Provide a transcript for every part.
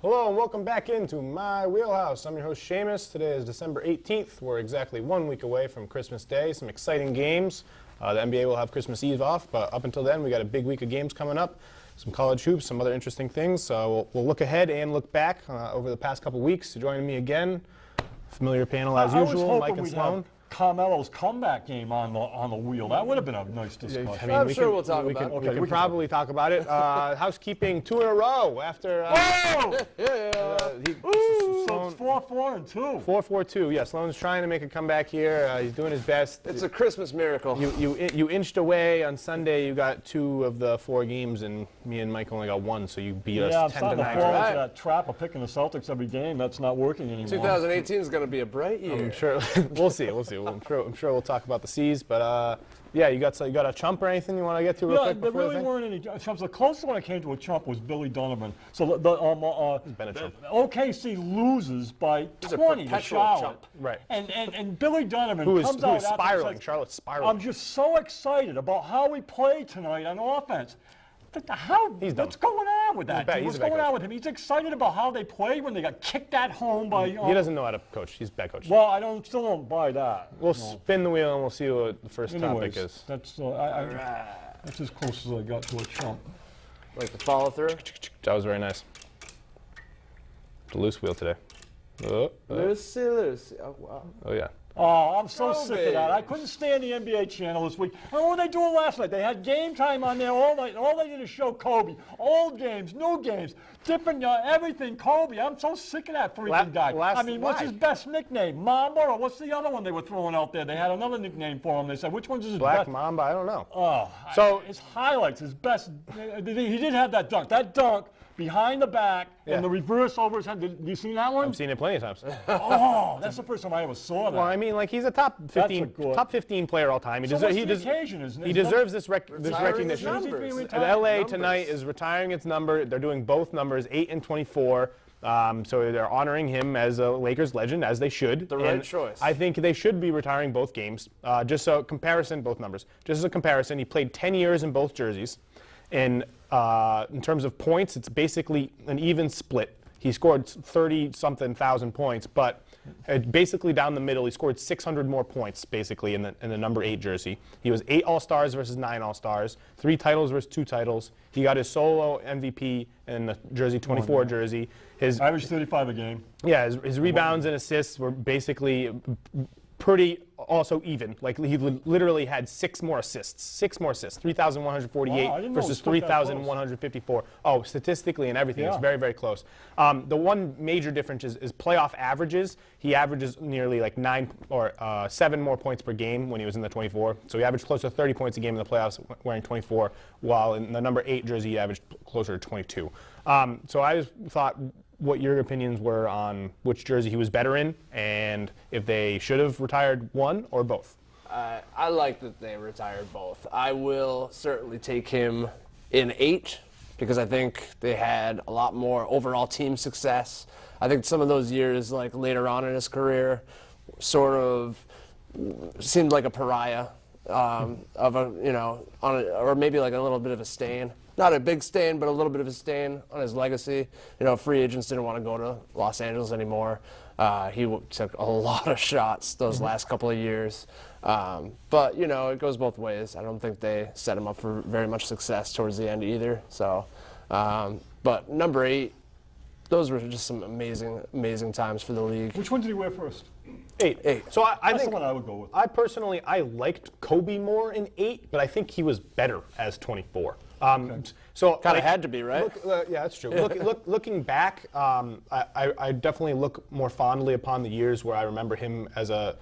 Hello and welcome back into My Wheelhouse. I'm your host Sheamus. Today is December 18th. We're exactly 1 week away from Christmas Day. Some exciting games. The NBA will have Christmas Eve off, but up until then we got a big week of games coming up. Some college hoops, some other interesting things. We'll look ahead and look back over the past couple weeks. Joining me again, familiar panel as usual, Mike and Sloan. Carmelo's comeback game on the wheel. That would have been a nice discussion. I mean, I'm sure we'll talk about it. We can probably talk about it. Housekeeping 2 in a row after. So Sloan, it's 4-4-2. 4-4-2. Yeah, Sloan's trying to make a comeback here. He's doing his best. It's a Christmas miracle. You inched away on Sunday. You got 2 of the 4 games, and me and Mike only got 1. So you beat us 10-9. I'm starting to fall into that trap of picking the Celtics every game. That's not working anymore. 2018 is going to be a bright year. I'm sure. We'll see. I'm sure we'll talk about the C's, but yeah, you got a chump or anything you want to get to real quick? There really weren't any chumps. The closest one I came to a chump was Billy Donovan. So the OKC loses by 20 to Charlotte. Chump. Right. And Billy Donovan who is spiraling. Charlotte's spiraling. I'm just so excited about how we played tonight on offense. What's going on with that? What's going on with him? He's excited about how they played when they got kicked at home by. He doesn't know how to coach. He's a bad coach. Well, I still don't buy that. We'll spin the wheel and we'll see what the first topic is. That's as close as I got to a chump. Like the follow through. That was very nice. The loose wheel today. Lucy. Oh wow. Oh yeah. Oh, I'm so sick of that. I couldn't stand the NBA channel this week. And what were they doing last night? They had game time on there all night, and all they did is show Kobe. Old games, new games, different, everything. Kobe. I'm so sick of that freaking guy. What's his best nickname? Mamba, or what's the other one they were throwing out there? They had another nickname for him. They said, which one's his Black best? Mamba, I don't know. Oh, so his highlights, his best. He did have that dunk. That dunk behind the back and the reverse over his head. Did you see that one? I've seen it plenty of times. Oh, that's the first time I ever saw that. Well, I mean, like he's a top 15 player all time. He deserves this recognition. LA tonight is retiring its number. They're doing both numbers, 8 and 24. So they're honoring him as a Lakers legend, as they should. The right choice. I think they should be retiring both games. Just so comparison, both numbers. Just as a comparison, he played 10 years in both jerseys. In terms of points, it's basically an even split. He scored 30-something thousand points, but basically down the middle, he scored 600 more points, basically, in the number 8 jersey. He was 8 All-Stars versus 9 All-Stars, 3 titles versus 2 titles. He got his solo MVP in the jersey 24 jersey. His average 35 a game. Yeah, his rebounds and assists were basically pretty also even. Like he literally had 6 more assists, 3,148 versus 3,154. Oh, statistically and everything, it's very, very close. The one major difference is playoff averages. He averages nearly like 7 more points per game when he was in the 24. So he averaged close to 30 points a game in the playoffs wearing 24, while in the number 8 jersey he averaged closer to 22. So I just thought what your opinions were on which jersey he was better in, and if they should have retired one or both. I like that they retired both. I will certainly take him in 8 because I think they had a lot more overall team success. I think some of those years, like later on in his career, sort of seemed like a pariah or maybe like a little bit of a stain. Not a big stain, but a little bit of a stain on his legacy. Free agents didn't want to go to Los Angeles anymore. He took a lot of shots those last couple of years. But, it goes both ways. I don't think they set him up for very much success towards the end either. So, but number 8, those were just some amazing, amazing times for the league. Which one did he wear first? 8. So I That's think the one I would go with. I personally liked Kobe more in 8, but I think he was better as 24. So kind of had to be, right? Yeah, that's true. Looking back, I definitely look more fondly upon the years where I remember him as a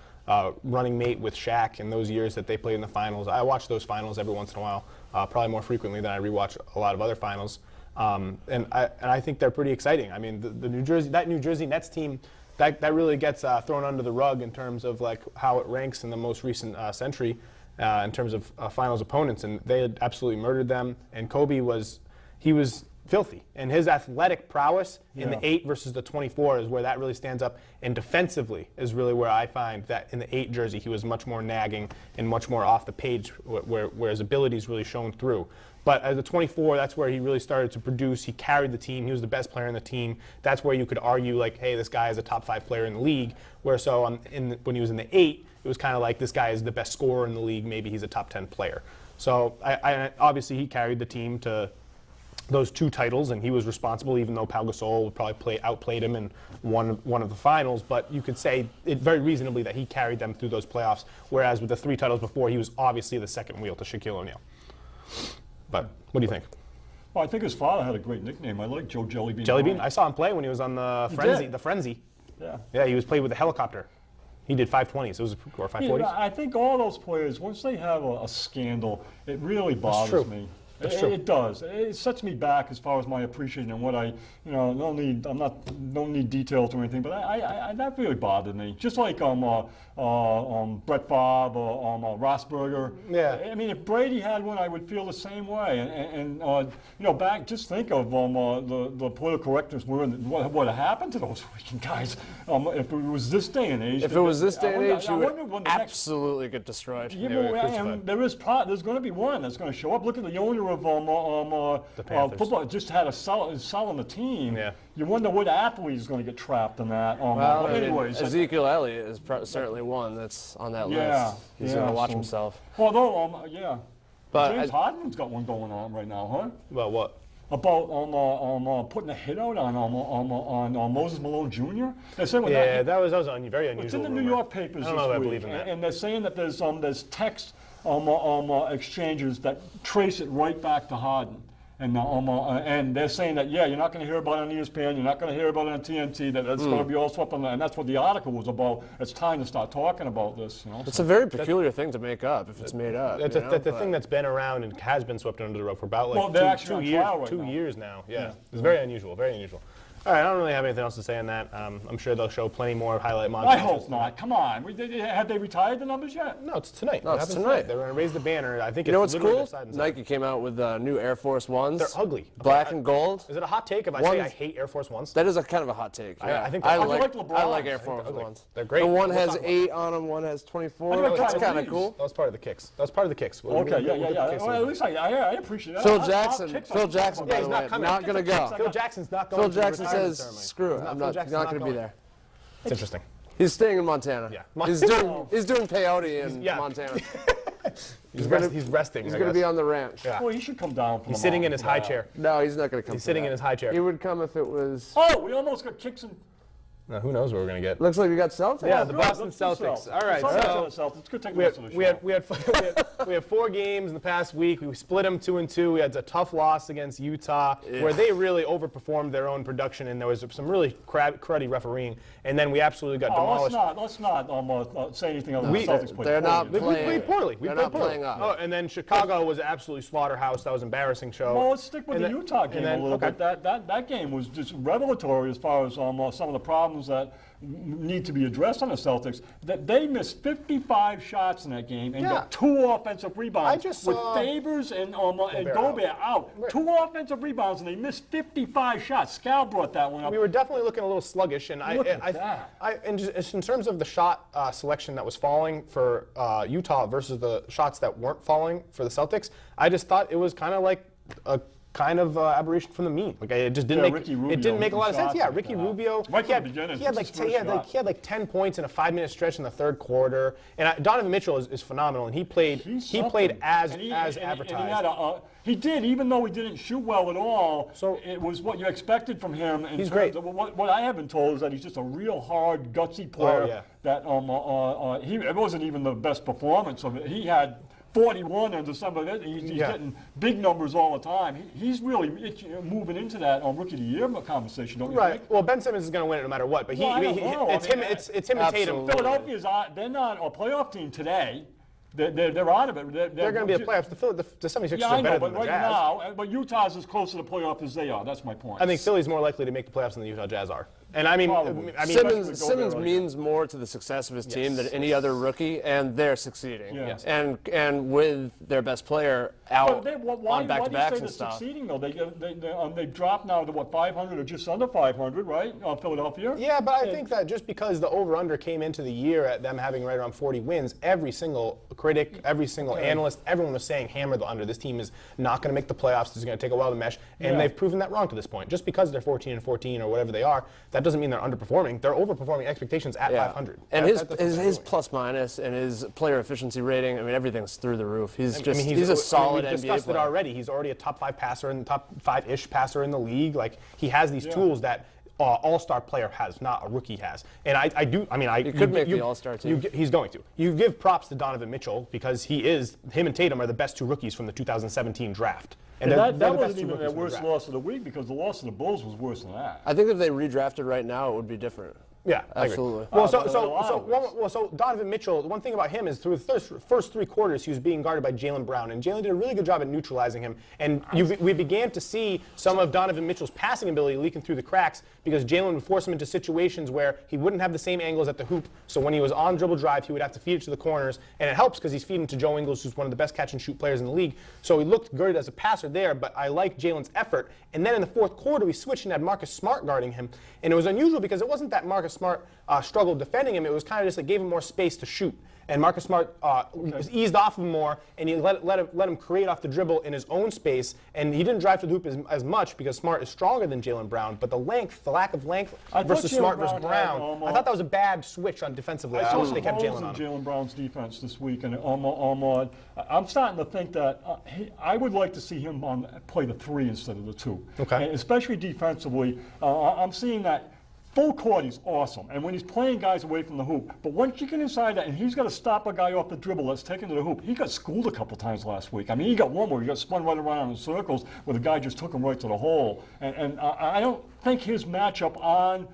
running mate with Shaq in those years that they played in the finals. I watch those finals every once in a while, probably more frequently than I rewatch a lot of other finals. And I think they're pretty exciting. I mean, the New Jersey Nets team, that really gets thrown under the rug in terms of like how it ranks in the most recent century. In terms of finals opponents, and they had absolutely murdered them. And Kobe was filthy, and his athletic prowess in the 8 versus the 24 is where that really stands up. And defensively is really where I find that in the 8 jersey he was much more nagging and much more off the page, where his abilities really shone through. But as a 24, that's where he really started to produce. He carried the team. He was the best player in the team. That's where you could argue, like, hey, this guy is a top 5 player in the league. Where when he was in the 8, it was kind of like this guy is the best scorer in the league. Maybe he's a top 10 player. So obviously he carried the team to those 2 titles, and he was responsible, even though Pau Gasol would probably outplayed him in one of the finals. But you could say it very reasonably that he carried them through those playoffs, whereas with the 3 titles before, he was obviously the second wheel to Shaquille O'Neal. But what do you think? Well, I think his father had a great nickname. I like Joe Jellybean. Jellybean? I saw him play when he was on the Frenzy. The Frenzy. Yeah. Yeah, he was played with the helicopter. He did 520s. It was or 540s. Yeah, I think all those players, once they have a scandal, it really bothers me. It does. It sets me back as far as my appreciation and what I, don't need details or anything, but that really bothered me. Just like Brett Favre or Rossberger. Yeah. I mean, if Brady had one, I would feel the same way. And just think of the political correctness, what happened to those freaking guys. If it was this day and age. If it was this day and age, you would absolutely get destroyed. And there's going to be one that's going to show up. Look at the owner of football. Just had a selling the team. Yeah. You wonder what athlete is going to get trapped in that. Well, anyways, Ezekiel Elliott is certainly one that's on that list. He's going to watch himself. Although, But James Harden's got one going on right now, huh? Well, what? About putting a hit out on Moses Malone Jr. That was very unusual. It's in the New York papers I don't know if I this believe week, in that. and they're saying that there's text exchanges that trace it right back to Harden. And they're saying that, you're not going to hear about it on ESPN, you're not going to hear about it on TNT, that's going to be all swept on that. And that's what the article was about. It's time to start talking about this. It's a very peculiar thing to make up if it's made up. That's the thing that's been around and has been swept under the rug for about two years now. Yeah. It's very unusual, very unusual. All right, I don't really have anything else to say on that. I'm sure they'll show plenty more highlight montages. I hope not. Come on. Have they retired the numbers yet? No, it's tonight. No, it's tonight. They're going to raise the banner. I think you know what's cool? Nike came out with new Air Force Ones. They're ugly. Black and gold. Is it a hot take if I say I hate Air Force Ones? That is a kind of a hot take. Yeah. I think I LeBron. like Air Force Ones. They're great. The one has 8 on them, one has 24. That's kind of cool. That was part of the kicks. Okay, yeah. Well, at least I appreciate that. Phil Jackson, by the way, not going to go. Phil Jackson's not going. Phil Jackson says, screw it. I'm not going to be there. It's interesting. He's staying in Montana. Yeah. He's doing peyote in Montana. He's resting. He's going to be on the ranch. Yeah. Well, he should come down. He's sitting in his high chair. No, he's not going to come. He's sitting in his high chair. He would come if it was. Oh, we almost got kicks and. Now, who knows what we're going to get? Looks like we got Celtics. Yeah, the Boston Celtics. All right, so we had 4 games in the past week. We split them 2-2. We had a tough loss against Utah, where they really overperformed their own production, and there was some really cruddy refereeing. And then we absolutely got demolished. Let's not say anything other than the Celtics played. They're not playing. We played poorly. They're not playing up. Oh, and then Chicago was absolutely slaughterhouse. That was an embarrassing show. Well, let's stick with the Utah game a little bit. That game was just revelatory as far as some of the problems that need to be addressed on the Celtics. That they missed 55 shots in that game and got 2 offensive rebounds with Favors and Gobert out. Right. 2 offensive rebounds and they missed 55 shots. Scal brought that one up. We were definitely looking a little sluggish, and in terms of the shot selection that was falling for Utah versus the shots that weren't falling for the Celtics, I just thought it was kind of like a aberration from the mean. Like it just didn't make a lot of sense. Yeah, Ricky Rubio. He had like 10 points in a 5-minute stretch in the third quarter. And Donovan Mitchell is phenomenal, and he played as advertised. He did, even though he didn't shoot well at all. So it was what you expected from him. He's great. What I have been told is that he's just a real hard, gutsy player. That it wasn't even the best performance of it. He had 41 and December. He's getting big numbers all the time. He's really moving into that Rookie of the Year conversation, don't you think? Well, Ben Simmons is going to win it no matter what, but it's him and Tatum. Philadelphia's they're not a playoff team today. They're out of it. They're going to be a playoff. The 76ers are better than the Jazz. But Utah's as close to the playoff as they are. That's my point. I think Philly's more likely to make the playoffs than the Utah Jazz are. And I mean, Simmons means more to the success of his team than any other rookie, and they're succeeding. Yes. And with their best player out on back-to-backs and stuff. Succeeding though? They've dropped now to what, 500 or just under 500, right? Philadelphia. Yeah, but I think that just because the over/under came into the year at them having right around 40 wins, every single critic, every single analyst, everyone was saying hammer the under. This team is not going to make the playoffs. This is going to take a while to mesh, and they've proven that wrong to this point. Just because they're 14-14 or whatever they are, that doesn't mean they're underperforming. They're overperforming expectations at 500. And his plus minus and his player efficiency rating, I mean, everything's through the roof. He's a solid NBA player. We discussed it already. He's already a top 5 passer and top 5-ish passer in the league. Like, he has these tools that all-star player has, not a rookie has. And I he could make the all-star team. He's going to. You give props to Donovan Mitchell because him and Tatum are the best 2 rookies from the 2017 draft. And that wasn't even their worst loss of the week, because the loss of the Bulls was worse than that. I think if they redrafted right now, it would be different. Yeah, absolutely. Well, so Donovan Mitchell, the one thing about him is through the first 3 quarters, he was being guarded by Jaylen Brown, and Jaylen did a really good job at neutralizing him. And we began to see some of Donovan Mitchell's passing ability leaking through the cracks because Jaylen would force him into situations where he wouldn't have the same angles at the hoop. So when he was on dribble drive, he would have to feed it to the corners, and it helps because he's feeding to Joe Ingles, who's one of the best catch and shoot players in the league. So he looked good as a passer there, but I like Jaylen's effort. And then in the 4th quarter, we switched and had Marcus Smart guarding him, and it was unusual because it wasn't that Marcus Smart struggled defending him. It was kind of just like gave him more space to shoot. And Marcus Smart eased off him more, and he let him create off the dribble in his own space. And he didn't drive to the hoop as much because Smart is stronger than Jaylen Brown. But the lack of length versus Smart versus Brown, I thought that was a bad switch on defensively. I wish they kept Jaylen on him. Jaylen Brown's defense this week, and I'm starting to think that I would like to see him play the 3 instead of the 2. Okay. And especially defensively, I'm seeing that. Full court, he's awesome, and when he's playing guys away from the hoop. But once you get inside that, and he's got to stop a guy off the dribble that's taken to the hoop. He got schooled a couple times last week. I mean, he got one where he got spun right around in circles where the guy just took him right to the hole. And I don't think his matchup on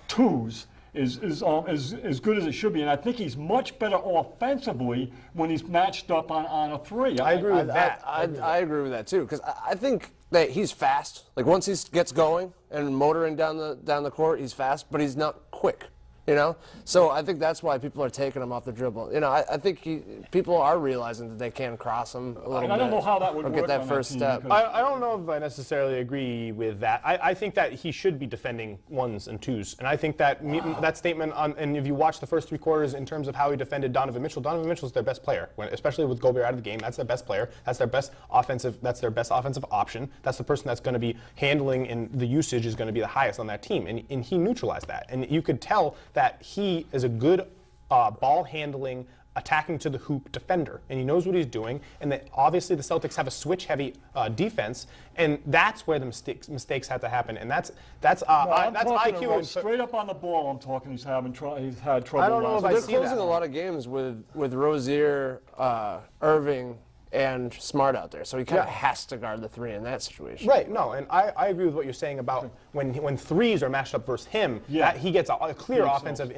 2s is as good as it should be, and I think he's much better offensively when he's matched up on a 3. I agree with that. I agree with that too, because I think that he's fast. Like, once he gets going and motoring down the court, he's fast, but he's not quick. You know, so I think that's why people are taking him off the dribble. You know, I think people are realizing that they can cross him a little bit. I don't know how that would or work get that first step. I don't know if I necessarily agree with that. I think that he should be defending 1s and 2s, and I think that that statement and if you watch the first 3 quarters in terms of how he defended Donovan Mitchell's their best player, especially with Gobert out of the game. That's their best player. That's their best offensive. That's their best offensive option. That's the person that's going to be handling, and the usage is going to be the highest on that team. And he neutralized that, and you could tell that he is a good ball handling, attacking to the hoop defender, and he knows what he's doing. And that obviously the Celtics have a switch-heavy defense, and that's where the mistakes had to happen. And that's IQ. Straight up on the ball, I'm talking. He's had trouble. I don't know if I they're see closing that. a lot of games with Rozier, Irving, and Smart out there, so he kind of has to guard the 3 in that situation. Right. No, and I agree with what you're saying about when 3s are matched up versus him, that he gets a clear offensive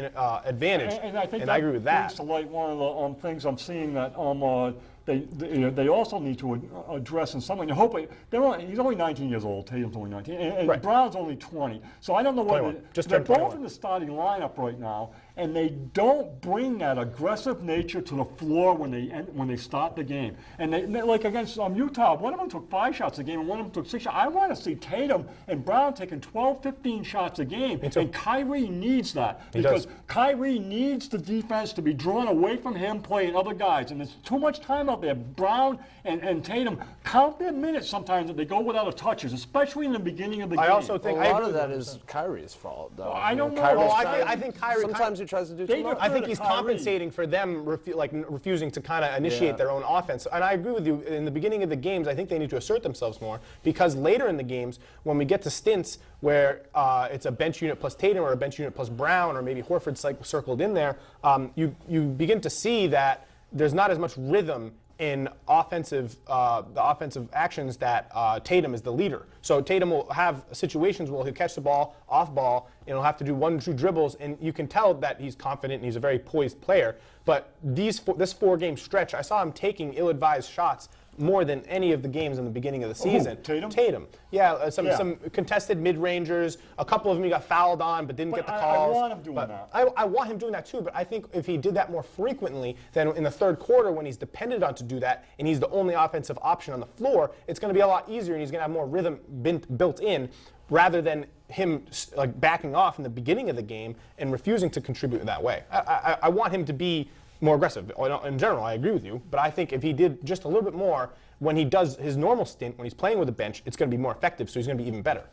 advantage. And I think I agree with that. brings to light one of the things I'm seeing that they also need to address in some way. Hopefully, he's only 19 years old. Tatum's only 19, and Brown's only 20. So I don't know whether they're both in the starting lineup right now, and they don't bring that aggressive nature to the floor when they start the game. And they like against Utah, one of them took 5 shots a game, and one of them took 6 shots. I want to see Tatum and Brown taking 12, 15 shots a game, and Kyrie needs that because Kyrie needs the defense to be drawn away from him playing other guys, and there's too much time out there. Brown and Tatum count their minutes sometimes that they go without a touches, especially in the beginning of the game. I also think a lot of that is Kyrie's fault, though. Well, I don't know. I think Kyrie sometimes he tries to do too much. I think he's compensating for them refusing to kind of initiate their own offense. And I agree with you. In the beginning of the games, I think they need to assert themselves more, because later in the games, when we get to stints where it's a bench unit plus Tatum or a bench unit plus Brown, or maybe Horford's circled in there, you begin to see that there's not as much rhythm in the offensive actions that Tatum is the leader. So Tatum will have situations where he'll catch the ball off ball, and he'll have to do 1 or 2 dribbles, and you can tell that he's confident and he's a very poised player. But this 4-game stretch, I saw him taking ill-advised shots more than any of the games in the beginning of the season. Tatum? Yeah, some contested mid-rangers. A couple of them he got fouled on but didn't get the calls. I want him doing that. I want him doing that too, but I think if he did that more frequently, then in the third quarter when he's depended on to do that and he's the only offensive option on the floor, it's going to be a lot easier and he's going to have more rhythm built in rather than him like backing off in the beginning of the game and refusing to contribute that way. I want him to be more aggressive. In general, I agree with you, but I think if he did just a little bit more when he does his normal stint, when he's playing with the bench, it's going to be more effective, so he's going to be even better.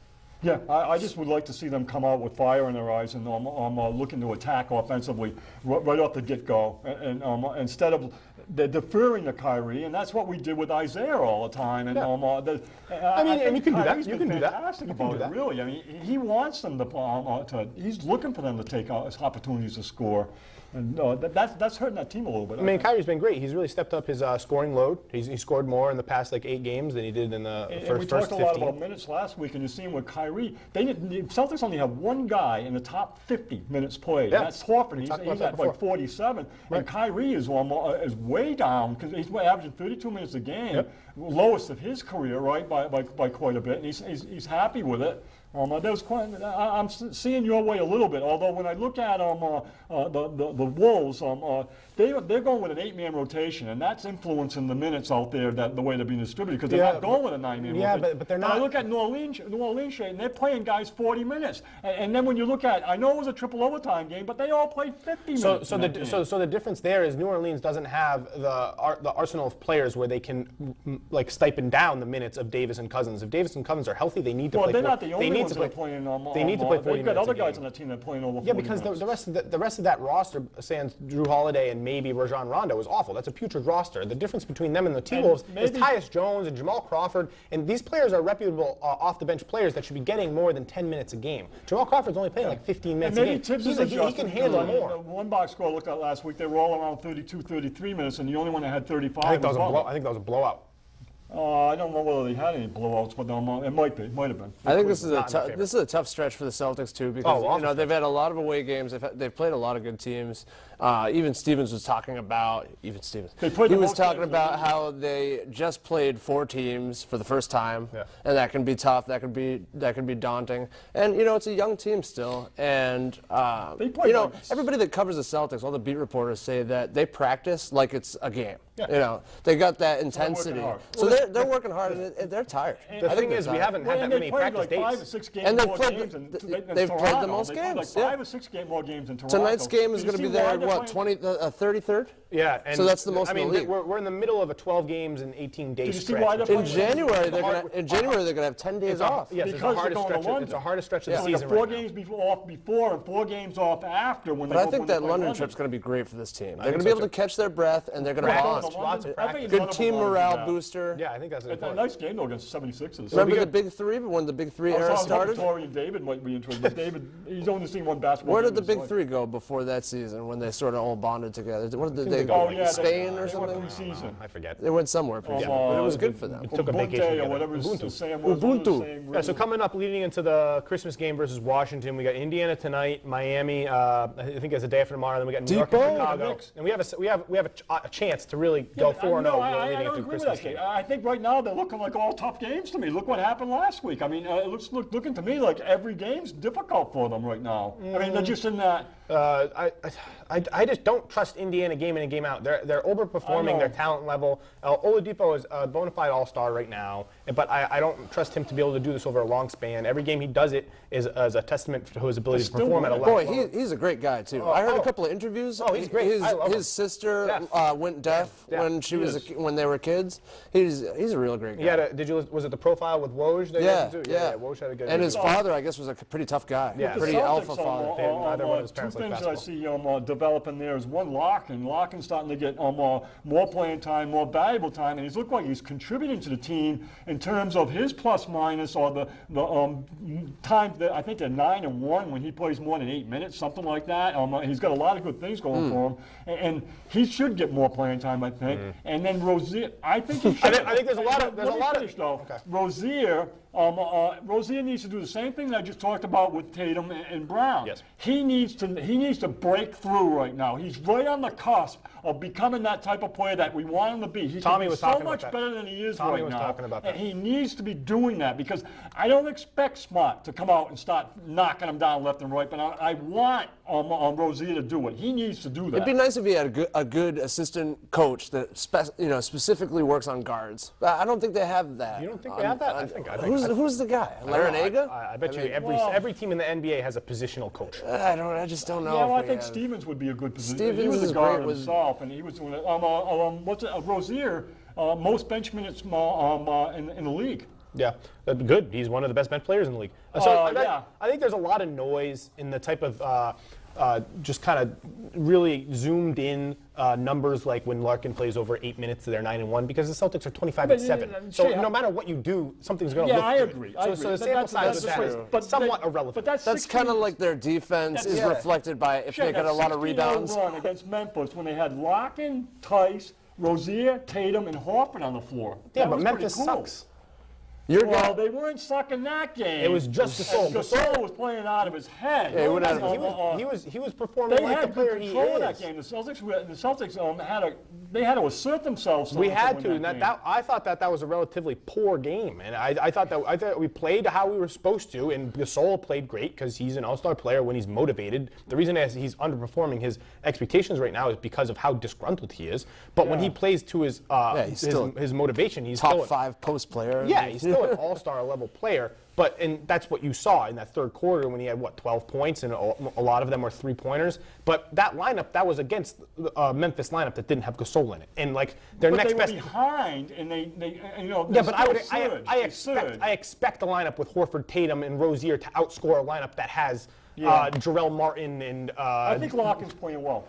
Yeah, I just would like to see them come out with fire in their eyes and looking to attack offensively right off the get-go. And instead of they're deferring to Kyrie, and that's what we did with Isaiah all the time. And and you can do that. You can do that. Fantastic about it, really. I mean, he wants them to. He's looking for them to take opportunities to score. And that's hurting that team a little bit. I mean, Kyrie's been great. He's really stepped up his scoring load. He scored more in the past 8 games than he did in the first 15. We talked a lot about minutes last week, and you're seeing with Kyrie, the Celtics only have one guy in the top 50 minutes played. Yeah. And that's Horford. He's at like 47, right. And Kyrie is way down because he's averaging 32 minutes a game, lowest of his career, right, by quite a bit, and he's happy with it. I'm seeing your way a little bit, although when I look at the Wolves, they're going with an 8-man rotation, and that's influencing the minutes out there the way they're being distributed because they're not going with a 9-man rotation. Yeah, but they're not. I look at New Orleans, and they're playing guys 40 minutes, and then when you look at, I know it was a triple overtime game, but they all played 50 minutes. So the difference there is New Orleans doesn't have the arsenal of players where they can like stipend down the minutes of Davis and Cousins. If Davis and Cousins are healthy, they need to play. They're not the only ones that are playing. They need to play 40 minutes. They've got other guys on the team that are playing over 40 minutes. Yeah, because the rest of that roster, sans Drew Holiday and maybe Rajon Rondo, is awful. That's a putrid roster. The difference between them and the T-Wolves is Tyus Jones and Jamal Crawford, and these players are reputable off-the-bench players that should be getting more than 10 minutes a game. Jamal Crawford's only playing like 15 minutes a game. He can handle more. One box score I looked at last week, they were all around 32, 33 minutes, and the only one that had 35 I think that was a blowout. I don't know whether they had any blowouts, but it might have been. I think this is a tough stretch for the Celtics too because they've had a lot of away games. They've played a lot of good teams. Even Stevens was talking about he was talking about how they just played 4 teams for the first time, and that can be tough. That can be daunting. And it's a young team still. And everybody that covers the Celtics, all the beat reporters say that they practice like it's a game. Yeah. They got that intensity. So they're working hard and they're tired. The thing is, we haven't had that many practice days. 5 or 6 games more games they've played the most games. Like 5 or 6 more games in Toronto. Tonight's game is going to be their 33rd. Yeah, and so that's the most. I mean, we're in the middle of a 12 games and 18 day stretch. In January, they're going to have 10 days off. Yes, it's the hardest stretch of the season. 4 games off before and 4 games off after. But I think that London trip's going to be great for this team. They're going to be able to catch their breath and they're going to bond. Good team morale booster. Yeah, I think that's a nice game though against 76ers. Remember the Big Three when the Big Three era started? Torrey and David might be interested. But David, he's only seen one basketball. Where did the Big Three go before that season when they sort of all bonded together? What did they go? Spain or something? I forget. They went somewhere. But it was good for them. Took a vacation or whatever. Ubuntu. Yeah, so coming up, leading into the Christmas game versus Washington, we got Indiana tonight, Miami. I think it's the day after tomorrow. Then we got New York and Chicago, and we have a chance to really go 4-0 leading into Christmas game. I think right now they're looking like all tough games to me. Look what happened last week. I mean, it looks looking to me like every game's difficult for them right now. I mean, they're just in that. I just don't trust Indiana game in and game out. They're overperforming their talent level. Oladipo is a bona fide all-star right now, but I don't trust him to be able to do this over a long span. Every game he does it is a testament to his ability to perform at a level. Boy, he's a great guy too. I heard a couple of interviews. Oh, he's great. His sister went deaf when she was when they were kids. He's a real great guy. Yeah, was it the profile with Woj? Yeah. Woj had a good. And his father, I guess, was a pretty tough guy. Yeah, pretty alpha father. Neither one of his parents two like things I see developing there is one, Larkin. Larkin's starting to get more playing time, more valuable time, and he's looked like he's contributing to the team in terms of his plus minus or the time. I think they're 9-1 when he plays more than 8 minutes, something like that. He's got a lot of good things going for him, and he should get more playing time, I think. And then Rozier, I think he should. I think there's a lot of. Rozier Rozier needs to do the same thing that I just talked about with Tatum and Brown. Yes. He needs to break through right now. He's right on the cusp of becoming that type of player that we want him to be. He's so much better than he is right now. And he needs to be doing that, because I don't expect Smart to come out and start knocking him down left and right, but I want Rozier to do it. He needs to do that. It'd be nice if he had a good assistant coach that specifically works on guards. But I don't think they have that. You don't think they have that? I think who's the guy? Larinaga? I bet you every team in the NBA has a positional coach. I just don't know. Yeah, well, I think Stevens would be a good position. Stevens he was is a guard great himself, and he was doing it. Rozier, most bench minutes in the league. Yeah, good. He's one of the best bench players in the league. I think there's a lot of noise in the type of just kind of really zoomed in numbers, like when Larkin plays over 8 minutes, they're 9-1, because the Celtics are 25-7. So no matter what you do, something's going to look good. Agree. So the sample size is somewhat irrelevant. But that's kind of like their defense is reflected by if they get a lot of rebounds. Run against Memphis when they had Larkin, Tice, Rozier, Tatum, and Horford on the floor. Yeah, but Memphis sucks. Well, they weren't sucking that game. It was just Gasol. Gasol was playing out of his head. Yeah, he was performing like the player he is. They had control of that game. The Celtics had to assert themselves. We had to, and I thought that was a relatively poor game, and I thought we played how we were supposed to, and Gasol played great because he's an all-star player when he's motivated. The reason he's underperforming his expectations right now is because of how disgruntled he is. But when he plays to his motivation, he's top still 5 post player. Yeah, he's still an all-star level player, and that's what you saw in that third quarter when he had 12 points, and a lot of them were 3-pointers. But that lineup, that was against the Memphis lineup that didn't have Gasol in it, and like their next best. They were behind, and they yeah, but I expect a lineup with Horford, Tatum, and Rozier to outscore a lineup that has Jarrell Martin and. I think Larkin's playing well.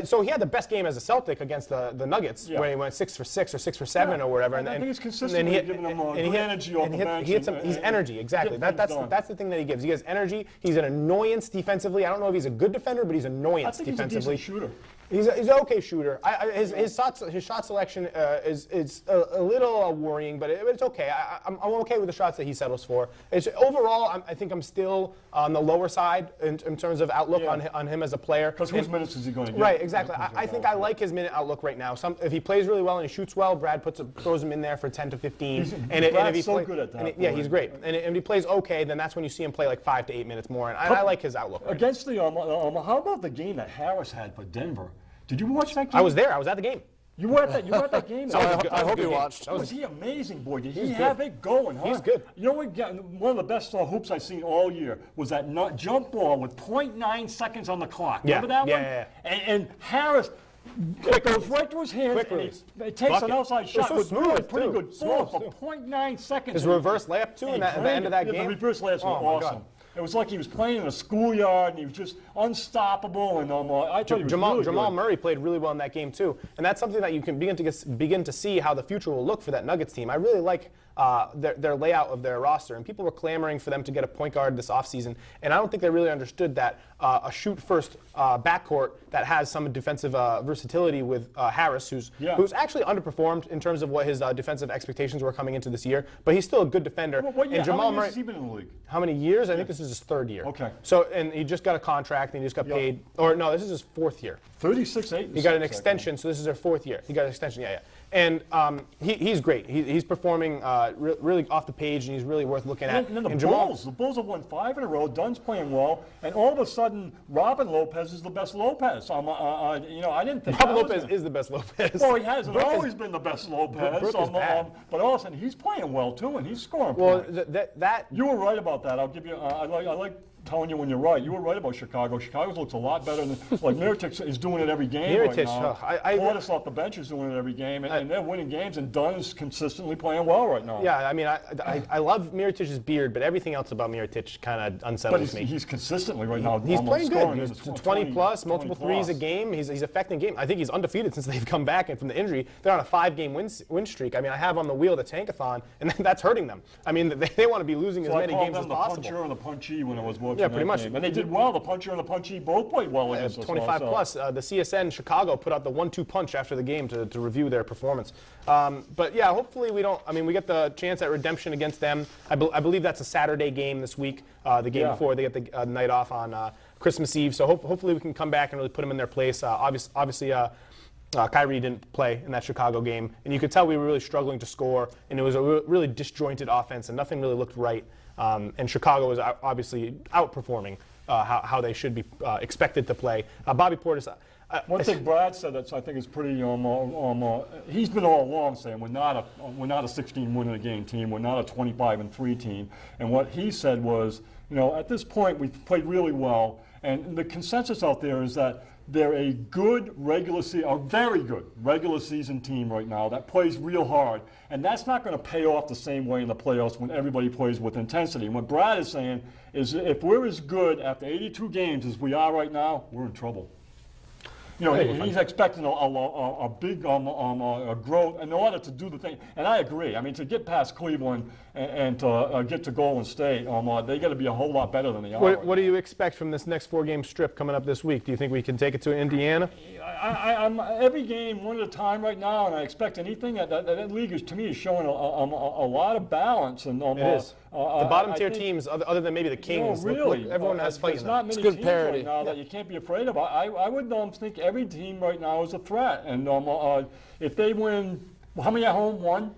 So he had the best game as a Celtic against the Nuggets, where he went 6 for 6 or 6 for 7 or whatever. And I think he's consistently giving them energy off the bench. He's energy, exactly. That's the thing that he gives. He has energy. He's an annoyance defensively. I don't know if he's a good defender, but he's an annoyance defensively. He's a decent shooter. He's an okay shooter. His shot selection is a little worrying, but it's okay. I'm okay with the shots that he settles for. Overall, I think I'm still on the lower side in terms of outlook on him as a player. Because whose minutes is he going to get? Right, exactly. I think I like his minute outlook right now. If he plays really well and he shoots well, Brad throws him in there for 10 to 15. Brad's so good at that. Yeah, he's great. And if he plays okay, then that's when you see him play like 5 to 8 minutes more. And I like his outlook. Against the how about the game that Harris had for Denver? Did you watch that game? I was there. I was at the game. You were at that game. I hope you watched. Was he amazing, boy? Did he have it going, huh? He's good. You know what? One of the best hoops I've seen all year was that jump ball with 0.9 seconds on the clock. Remember that one? Yeah. And Harris, it goes right to his hands, and it takes an outside shot with pretty good ball for 0.9 seconds. His reverse layup, too, at the end of that game? The reverse layups were awesome. It was like he was playing in a schoolyard, and he was just unstoppable. And I thought he was really Jamal good. Murray played really well in that game too, and that's something that you can begin to see how the future will look for that Nuggets team. I really like their layout of their roster, and people were clamoring for them to get a point guard this offseason, and I don't think they really understood that a shoot-first backcourt that has some defensive versatility with Harris, who's actually underperformed in terms of what his defensive expectations were coming into this year, but he's still a good defender. And Jamal Murray, how many years has he been in the league? How many years? I think this is his 3rd year. Okay. So, and he just got a contract, and he just got paid. Or no, this is his 4th year. 36-8. He got an extension, so this is their 4th year. He got an extension, And he's great. He's performing really off the page, and he's really worth looking at. And then the Bulls have won 5 in a row. Dunn's playing well, and all of a sudden, Robin Lopez is the best Lopez. I didn't think Robin Lopez is the best Lopez. Well, he hasn't always been the best Lopez. But all of a sudden, he's playing well too, and he's scoring points. You were right about that. I'll give you. I like telling you when you're right. You were right about Chicago. Chicago looks a lot better than Mirotic is doing it every game right now. Portis off the bench is doing it every game, and they're winning games. And Dunn's consistently playing well right now. Yeah, I mean, I love Mirotic's beard, but everything else about Mirotic kind of unsettles me. But he's consistently right now. He's playing good. He's 20 plus, 20 multiple threes a game. He's affecting game. I think he's undefeated since they've come back and from the injury. They're on a 5-game win streak. I mean, I have on the wheel the Tankathon, and that's hurting them. I mean, they want to be losing as many games as possible. The puncher and the punchy when it was approach. Yeah, pretty much. Game. And they did well. The puncher and the punchy both played well against us. 25 plus. The CSN Chicago put out the 1-2 punch after the game to review their performance. But yeah, hopefully we don't. I mean, we get the chance at redemption against them. I believe that's a Saturday game this week. The game before they get the night off on Christmas Eve. So hopefully we can come back and really put them in their place. Obviously. Kyrie didn't play in that Chicago game, and you could tell we were really struggling to score, and it was a really disjointed offense, and nothing really looked right. And Chicago was obviously outperforming how they should be expected to play. Bobby Portis. One thing Brad said that I think is pretty. He's been all along saying we're not a 16 win a game team. We're not a 25-3 team. And what he said was, at this point we've played really well, and the consensus out there is that they're a good very good regular season team right now that plays real hard, and that's not going to pay off the same way in the playoffs when everybody plays with intensity. And what Brad is saying is if we're as good after 82 games as we are right now, we're in trouble. He's expecting a big growth in order to do the thing. And I agree. I mean, to get past Cleveland and to get to Golden State, they got to be a whole lot better than they are. What do you expect from this next 4-game strip coming up this week? Do you think we can take it to Indiana? I'm every game one at a time right now, and I expect anything. That league is, to me, is showing a lot of balance. And it is. The bottom tier teams, other than maybe the Kings, really, everyone has fight in them. There's not many good teams parity right now that you can't be afraid of. I would think every team right now is a threat. And if they win, how many at home? One?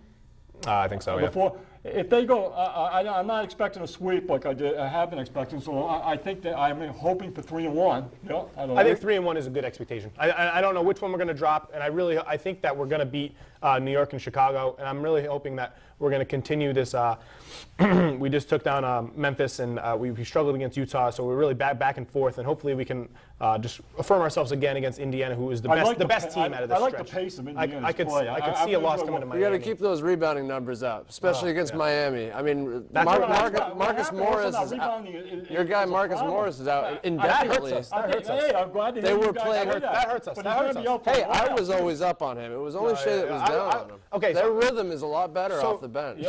I think so, yeah. If they go, I'm not expecting a sweep like I have been expecting. So I think that I'm hoping for 3-1. Yeah, I think 3-1 is a good expectation. I don't know which one we're going to drop, and I think that we're going to beat New York and Chicago, and I'm really hoping that we're going to continue this. We just took down Memphis, and we struggled against Utah, so we're really back and forth, and hopefully we can just affirm ourselves again against Indiana, who is the best team out of this I like stretch. the pace of Indiana's I could see a loss coming to Miami. You got to keep those rebounding numbers up, especially against Miami. I mean, Marcus Morris is out. Your guy Marcus Morris is out indefinitely. That hurts us. Hey, I'm glad they were playing. That hurts us. Hey, I was always up on him. It was only Shea that was down on him. Okay, their rhythm is a lot better off the bench.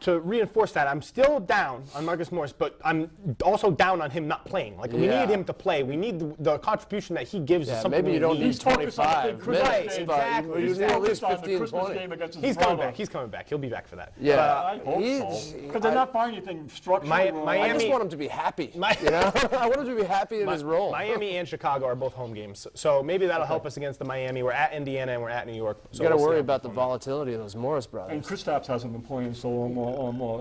To reinforce that, I'm still down on Marcus Morris, but I'm also down on him not playing. Like we need him to play. We need the contribution that he gives. Is something maybe you don't need 25 minutes, exactly. You need at least 15, 20. He's coming back. He's coming back. He'll be back for that. Yeah, I hope so. Because they're not finding anything structural. I just want him to be happy. I want him to be happy in his role. Miami and Chicago are both home games, so maybe that'll help us against the Miami. We're at Indiana and we're at New York. So you got to worry about the volatility of those Morris brothers. And Kristaps hasn't been playing, so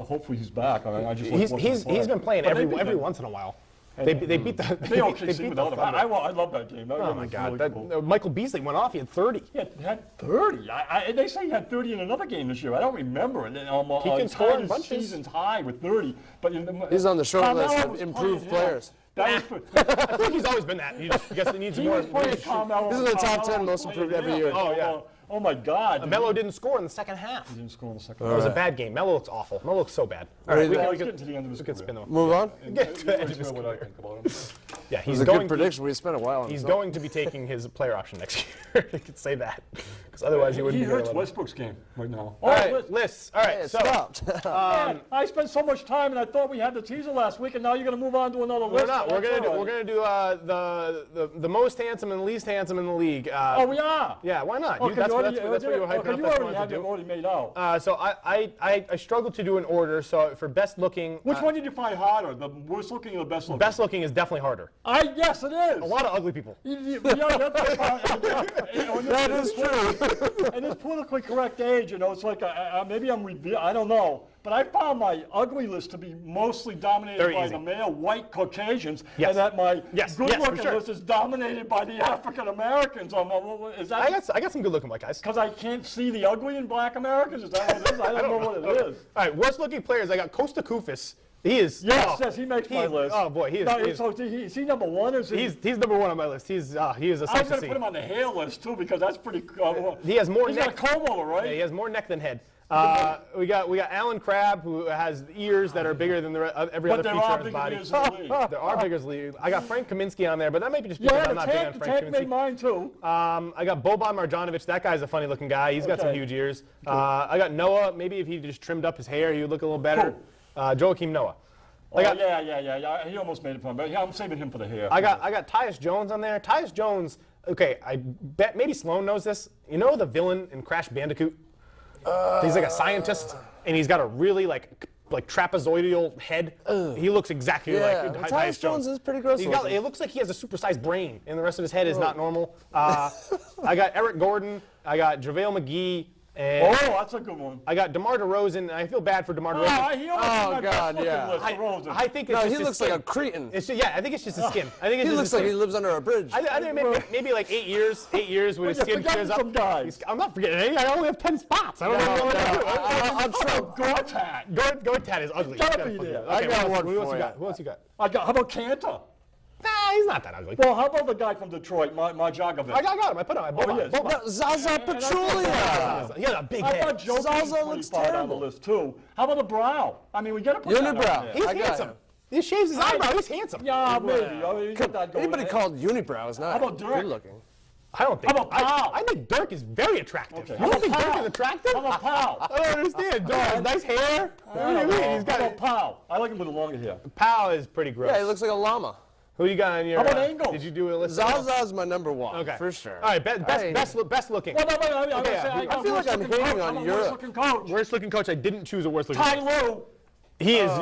hopefully he's back. He's been playing every once in a while. They beat the. They beat the Thunder. I love that game. Oh my God! Really cool. Michael Beasley went off. He had 30. He had 30. They say he had 30 in another game this year. I don't remember it. He can score in bunches. Season's high with 30. But he's on the short list of improved players. I think he's always been that. He just needs more. This is the top 10 most improved every year. Oh yeah. Oh my God! Melo didn't score in the second half. He didn't score in the second half. It was a bad game. Melo looks awful. Melo looks so bad. All right, he's getting to the end of his career. Move on. Get to the end of his career. What I think about him. Yeah, he's a good prediction. We spent a while on He's going to be taking his player option next year. I could say that, because otherwise he wouldn't. He hurts Westbrook's game right now. All right, lists. All right, so I spent so much time, and I thought we had the teaser last week, and now you're going to move on to another list. We're not. We're going to do the most handsome and least handsome in the league. Oh, we are. Yeah, why not? Okay, that's what you were hyping up. You already have them already made out. So I struggled to do an order. So for best looking, which one did you find harder? The worst looking or the best looking? Best looking is definitely harder. Yes, it is. A lot of ugly people. That is true. In this politically correct age, it's like maybe I'm I don't know. But I found my ugly list to be mostly dominated by the male white Caucasians, and that my good-looking list is dominated by the African Americans. Is that? I got some good-looking white guys. Because I can't see the ugly in black Americans. Is that what it is? I don't know what it is. All right, worst-looking players. I got Costa Koufis. He is. Yes, he makes my list. Oh boy, he is. So is he number one? Or is he's number one on my list. He is a sight to see. I was going to put him on the hair list too because that's pretty. He has more. He's got a comb over, right? Yeah, he has more neck than head. We got Alan Crabb, who has ears that are bigger than every other feature on his body. There are bigger league. I got Frank Kaminsky on there, but that might be just because I'm not big on Frank Kaminsky. Tank made mine too. I got Boban Marjanovic. That guy's a funny-looking guy. He's got some huge ears. Cool. I got Noah. Maybe if he just trimmed up his hair, he would look a little better. Joakim Noah. Yeah. He almost made it fun, but yeah, I'm saving him for the hair. I got Tyus Jones on there. Tyus Jones. Okay, I bet maybe Sloan knows this. You know the villain in Crash Bandicoot? He's like a scientist, and he's got a really like trapezoidal head. He looks exactly like Tyus Jones. Is pretty gross. It looks like he has a supersized brain, and the rest of his head is not normal. I got Eric Gordon. I got JaVale McGee. And that's a good one. I got DeMar DeRozan, and I feel bad for DeMar DeRozan. I think it's just he looks like a cretin. I think it's just his skin. I think it's he just looks like he lives under a bridge. I think maybe like 8 years when his skin clears up. I'm not forgetting anything. I only have 10 spots. I don't know what to do. I'm Trump. Gortat is ugly. Gotta be there. I got one. Who else you got? How about Cantor? Nah, he's not that ugly. Well, how about the guy from Detroit, Marjanovic? I got him. I put him. Zaza Pachulia. He has a big head. I thought Zaza looks terrible on the list too. How about the brow? I mean, we got to put Unibrow. He's handsome. He shaves his eyebrow. He's handsome. Yeah, maybe. Anybody called Unibrow is not good looking. I don't think. How about Powell? I think Dirk is very attractive. Okay. You don't think Dirk is attractive? How about Powell? I don't understand. Dirk has nice hair. What do you mean? He's got How about Powell? I like him with the longer hair. Powell is pretty gross. Yeah, he looks like a llama. Who you got on your? How about Engel? Did you do a list? Zaza's my number one. Okay, for sure. All right, best looking. Well, I feel like I'm hating on Europe. Worst looking coach. I didn't choose a worst looking. Ty Lue. He is.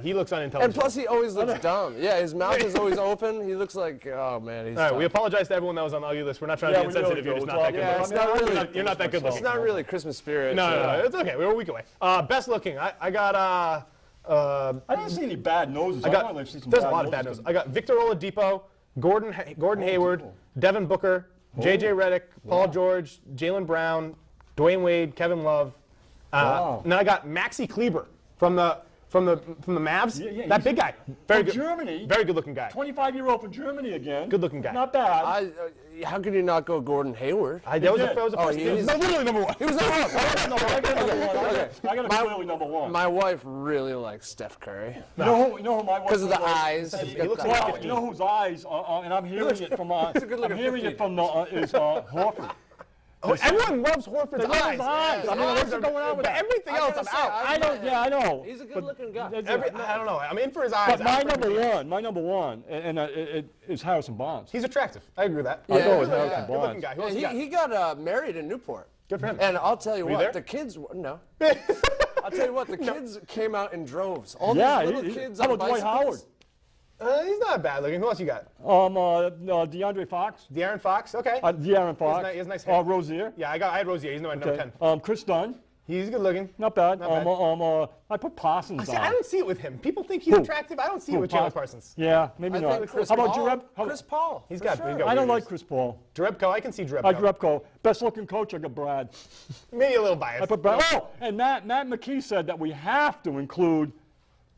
He looks unintelligent. And plus, he always looks dumb. Yeah, his mouth is always open. He looks like, oh man, he's. All right, tough. we apologize to everyone that was on the ugly list. We're not trying to be insensitive. You're just not that good looking. It's not really. You're not that good looking. It's not really Christmas spirit. No, it's okay. We're a week away. Best looking. I got. I didn't see any bad noses. There's a lot of bad noses. I got Victor Oladipo, Gordon Hayward, Devin Booker, J.J. Redick, Paul George, Jaylen Brown, Dwayne Wade, Kevin Love. And then I got Maxi Kleber from the Mavs. That big guy. Very good. Germany. Very good looking guy. 25-year-old from Germany again. Good looking guy. Not bad. How could you not go Gordon Hayward? That was the first. He was literally number one. He was number one. I got clearly number one. My wife really likes Steph Curry. You know who my wife? Because of the eyes. He looks like 15. You know whose eyes? And I'm hearing it from. Is Horford. Everyone loves Horford's eyes. I mean, what's going on with everything else? I'm out. I know. He's a good-looking guy. I don't know. I'm in for his eyes. But my number one, is Harrison Barnes. He's attractive. I agree with that. I'll go with Harrison Barnes. Good looking guy. He got married in Newport. Good for him. And I'll tell you Were you what, there? the kids, no. I'll tell you what, the kids came out in droves. All these little kids How on about Dwight Howard? He's not bad looking. Who else you got? DeAndre Fox. De'Aaron Fox. Okay. De'Aaron Fox. He has nice hair. Rozier. Yeah, I had Rozier. He's number 10. Chris Dunn. He's good looking. Not bad. Not bad. I put Parsons on. I don't see it with him. People think he's attractive. I don't see it with Jalen Parsons. Yeah, maybe not. Chris How about Paul? Jared? Chris Paul. He's got. Sure. I don't like Chris Paul. Jerebko. I can see Jerebko. Jerebko. Best looking coach, I got Brad. Maybe a little biased. I put Brad. Oh, and Matt McKee said that we have to include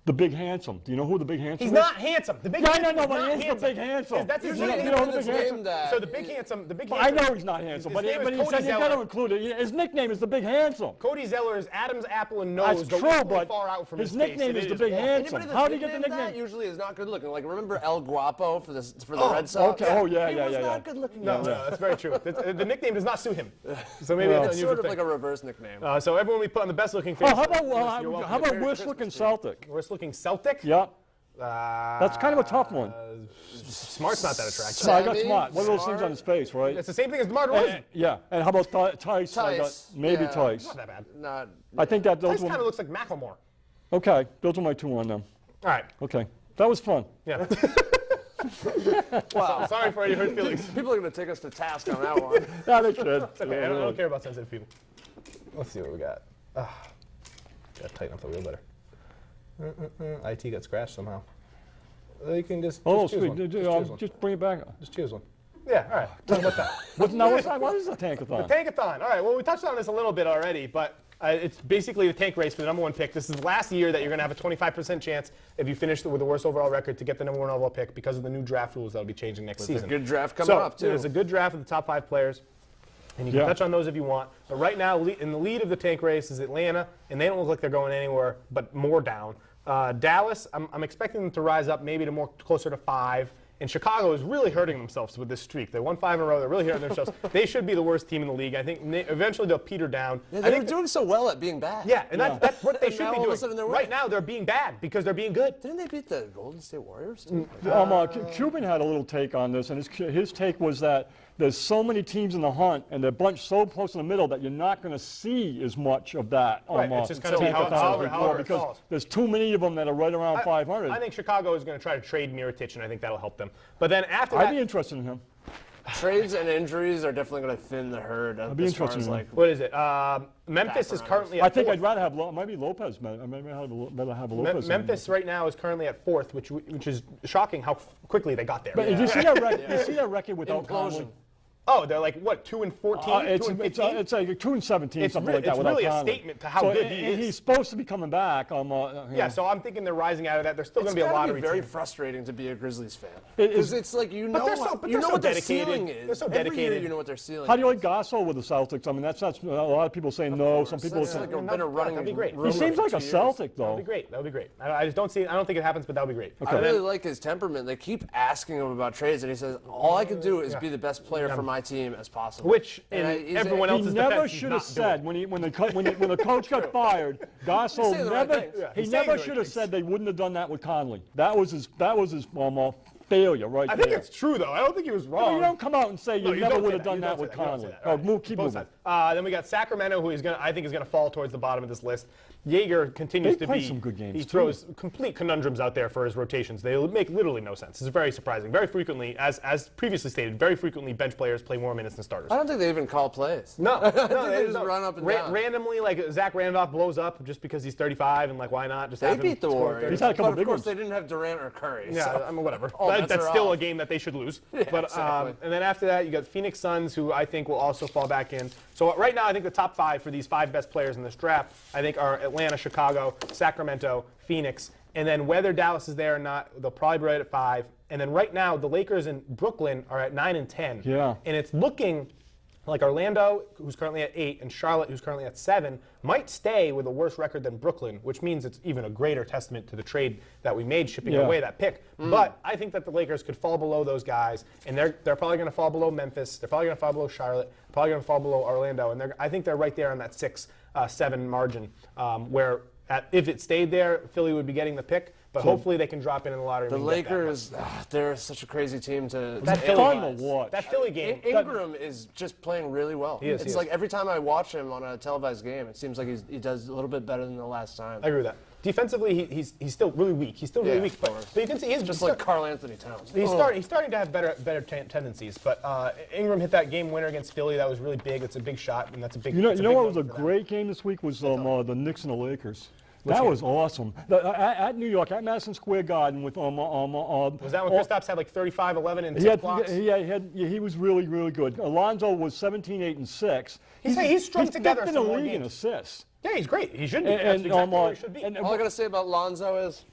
the Big Handsome. Do you know who the Big Handsome is? He's not handsome. The Big Handsome. No, but he is the Big Handsome. That's his name. name. You know who the Big Handsome? So the Big Handsome. I know he's not handsome, but he said you got to include it. His nickname is the Big Handsome. Cody Zeller is Adam's apple and nose. That's true, but far out from his nickname is the Big Handsome. Anybody How did he get the nicknamed nickname? that usually is not good looking. Like remember El Guapo for the Red Sox? Okay. Oh yeah. He was not good looking. No, that's very true. The nickname does not suit him. So maybe It's that's sort of like a reverse nickname. So everyone we put on the best looking face. How about worst looking Celtic? Worst looking Celtic? Yeah. That's kind of a tough one. Smart's not that attractive. So I got Smart. One of those things on his face, right? It's the same thing as DeMar DeRozan. Yeah. And how about Tice? I got maybe Tice. Not that bad. I think that those Tice kind of looks like Macklemore. Okay, those are my two on them. All right. Okay, that was fun. Yeah. Wow. Sorry for any hurt feelings. People are going to take us to task on that one. Yeah, they should. It's okay. I don't care about sensitive people. Let's see what we got. Gotta tighten up the wheel better. IT got scratched somehow. You can just choose one. Just bring it back. Just choose one. Yeah, all right. Talk about that. What is the Tankathon? The Tankathon. All right, well, we touched on this a little bit already, but it's basically the tank race for the number one pick. This is the last year that you're going to have a 25% chance if you finish with the worst overall record to get the number one overall pick because of the new draft rules that will be changing next season. There's a good draft coming up, too. There's a good draft of the top 5 players. And you can touch on those if you want. But right now, in the lead of the tank race is Atlanta, and they don't look like they're going anywhere but more down. Dallas, I'm expecting them to rise up maybe to more closer to 5. and Chicago is really hurting themselves with this streak. They won 5 in a row. They're really hurting themselves. They should be the worst team in the league. I think eventually they'll peter down. Yeah, they were doing so well at being bad. Yeah, and that's what they should be all of a sudden doing. they're Right now, they're being bad because they're being good. Didn't they beat the Golden State Warriors too? Cuban had a little take on this, and his take was that there's so many teams in the hunt, and they're bunched so close in the middle that you're not going to see as much of that. Right, it's just going to be however it because falls. there's too many of them that are right around 500. I think Chicago is going to try to trade Mirotic, and I think that'll help them. But then after I'd that, be interested in him. Trades and injuries are definitely going to thin the herd. I'd be interested in him. Like, what is it? Memphis is currently at I think 4th. I'd rather have maybe Lopez. Maybe I'd rather have Lopez. Memphis right now is currently at 4th, which is shocking how quickly they got there. But did you see that record? You see that record without Conley? implosion. Oh, they're like, what, 2 and 14, 2 and 15? It's like 2 and 17, something like that. It's without really a Conley. statement to how good he is. He's supposed to be coming back. Yeah, so I'm thinking they're rising out of that. They're still going to be a lottery very team. frustrating to be a Grizzlies fan. Is- It's like you But know, they're so- but you they're know so what their dedicated. ceiling is. They're so Every year dedicated. you know what their ceiling How do you is. like Gasol with the Celtics? I mean, that's a lot of people saying no. Some people That's say like been a running. That'd be great. rumor he seems for like 2 a years. Celtic That would though. be great. That would be great. I just don't see. I don't think it happens, but that would be great. I really like his temperament. They keep asking him about trades, and he says, "All I can do is be the best player for my team as possible." Which And in everyone He else's never defense, he's should not have said doing. when the coach got fired. He's saying Gasol the right never things. Yeah, he he's saying never the right should have things. said they wouldn't have done that with Conley. That was his failure right I there. think it's true though. I don't think he was wrong. You don't come out and say No, you you never don't would say have done You that don't with say You don't Conley. say that. All right. Keep Both moving. sides. Then we got Sacramento, who I think is going to fall towards the bottom of this list. Jaeger continues They to play be. some good games, He too. throws complete conundrums out there for his rotations. They make literally no sense. It's very surprising. Very frequently, as previously stated, very frequently bench players play more minutes than starters. I don't think they even call plays. No, they just run up and down. Randomly, like Zach Randolph blows up just because he's 35, and like why not? Just They have him beat the score Warriors. 30. He's had a couple but big of course ones. they didn't have Durant or Curry. Yeah, so. I mean, whatever. All bets That's are still off. a game that they should lose. Yeah, But exactly. and then after that, you got Phoenix Suns, who I think will also fall back in. So right now, I think the top 5 for these 5 best players in this draft, I think, are Atlanta, Chicago, Sacramento, Phoenix, and then whether Dallas is there or not, they'll probably be right at 5. And then right now, the Lakers and Brooklyn are at 9 and 10. Yeah. And it's looking like Orlando, who's currently at 8, and Charlotte, who's currently at 7, might stay with a worse record than Brooklyn, which means it's even a greater testament to the trade that we made shipping away that pick. But I think that the Lakers could fall below those guys, and they're probably going to fall below Memphis. They're probably going to fall below Charlotte. Probably going to fall below Orlando, and I think they're right there on that 6-7 margin, where if it stayed there, Philly would be getting the pick. But hopefully they can drop in the lottery. The and we can get that Lakers, they're such a crazy team to fun analyze. to watch. That Philly game. Ingram is just playing really well. He is, It's like every time I watch him on a televised game, it seems like he does a little bit better than the last time. I agree with that. Defensively, he's still really weak. He's still really Yeah, weak. of But course. you can see he's Just like Karl Anthony Towns. He's starting to have better tendencies. But Ingram hit that game winner against Philly. That was really big. It's a big shot, and that's a big. You know that's a what big was a win for them. great game this week was the Knicks and the Lakers. That was awesome. At New York, at Madison Square Garden with Was that when Kristaps had like 35, 11, and 10 blocks? he was really, really good. Alonzo was 17, 8, and 6. He's strung together fifth in some the more league in games. assists. Yeah, he's great. He should be. That's exactly where he should be. All I gotta say about Lonzo is,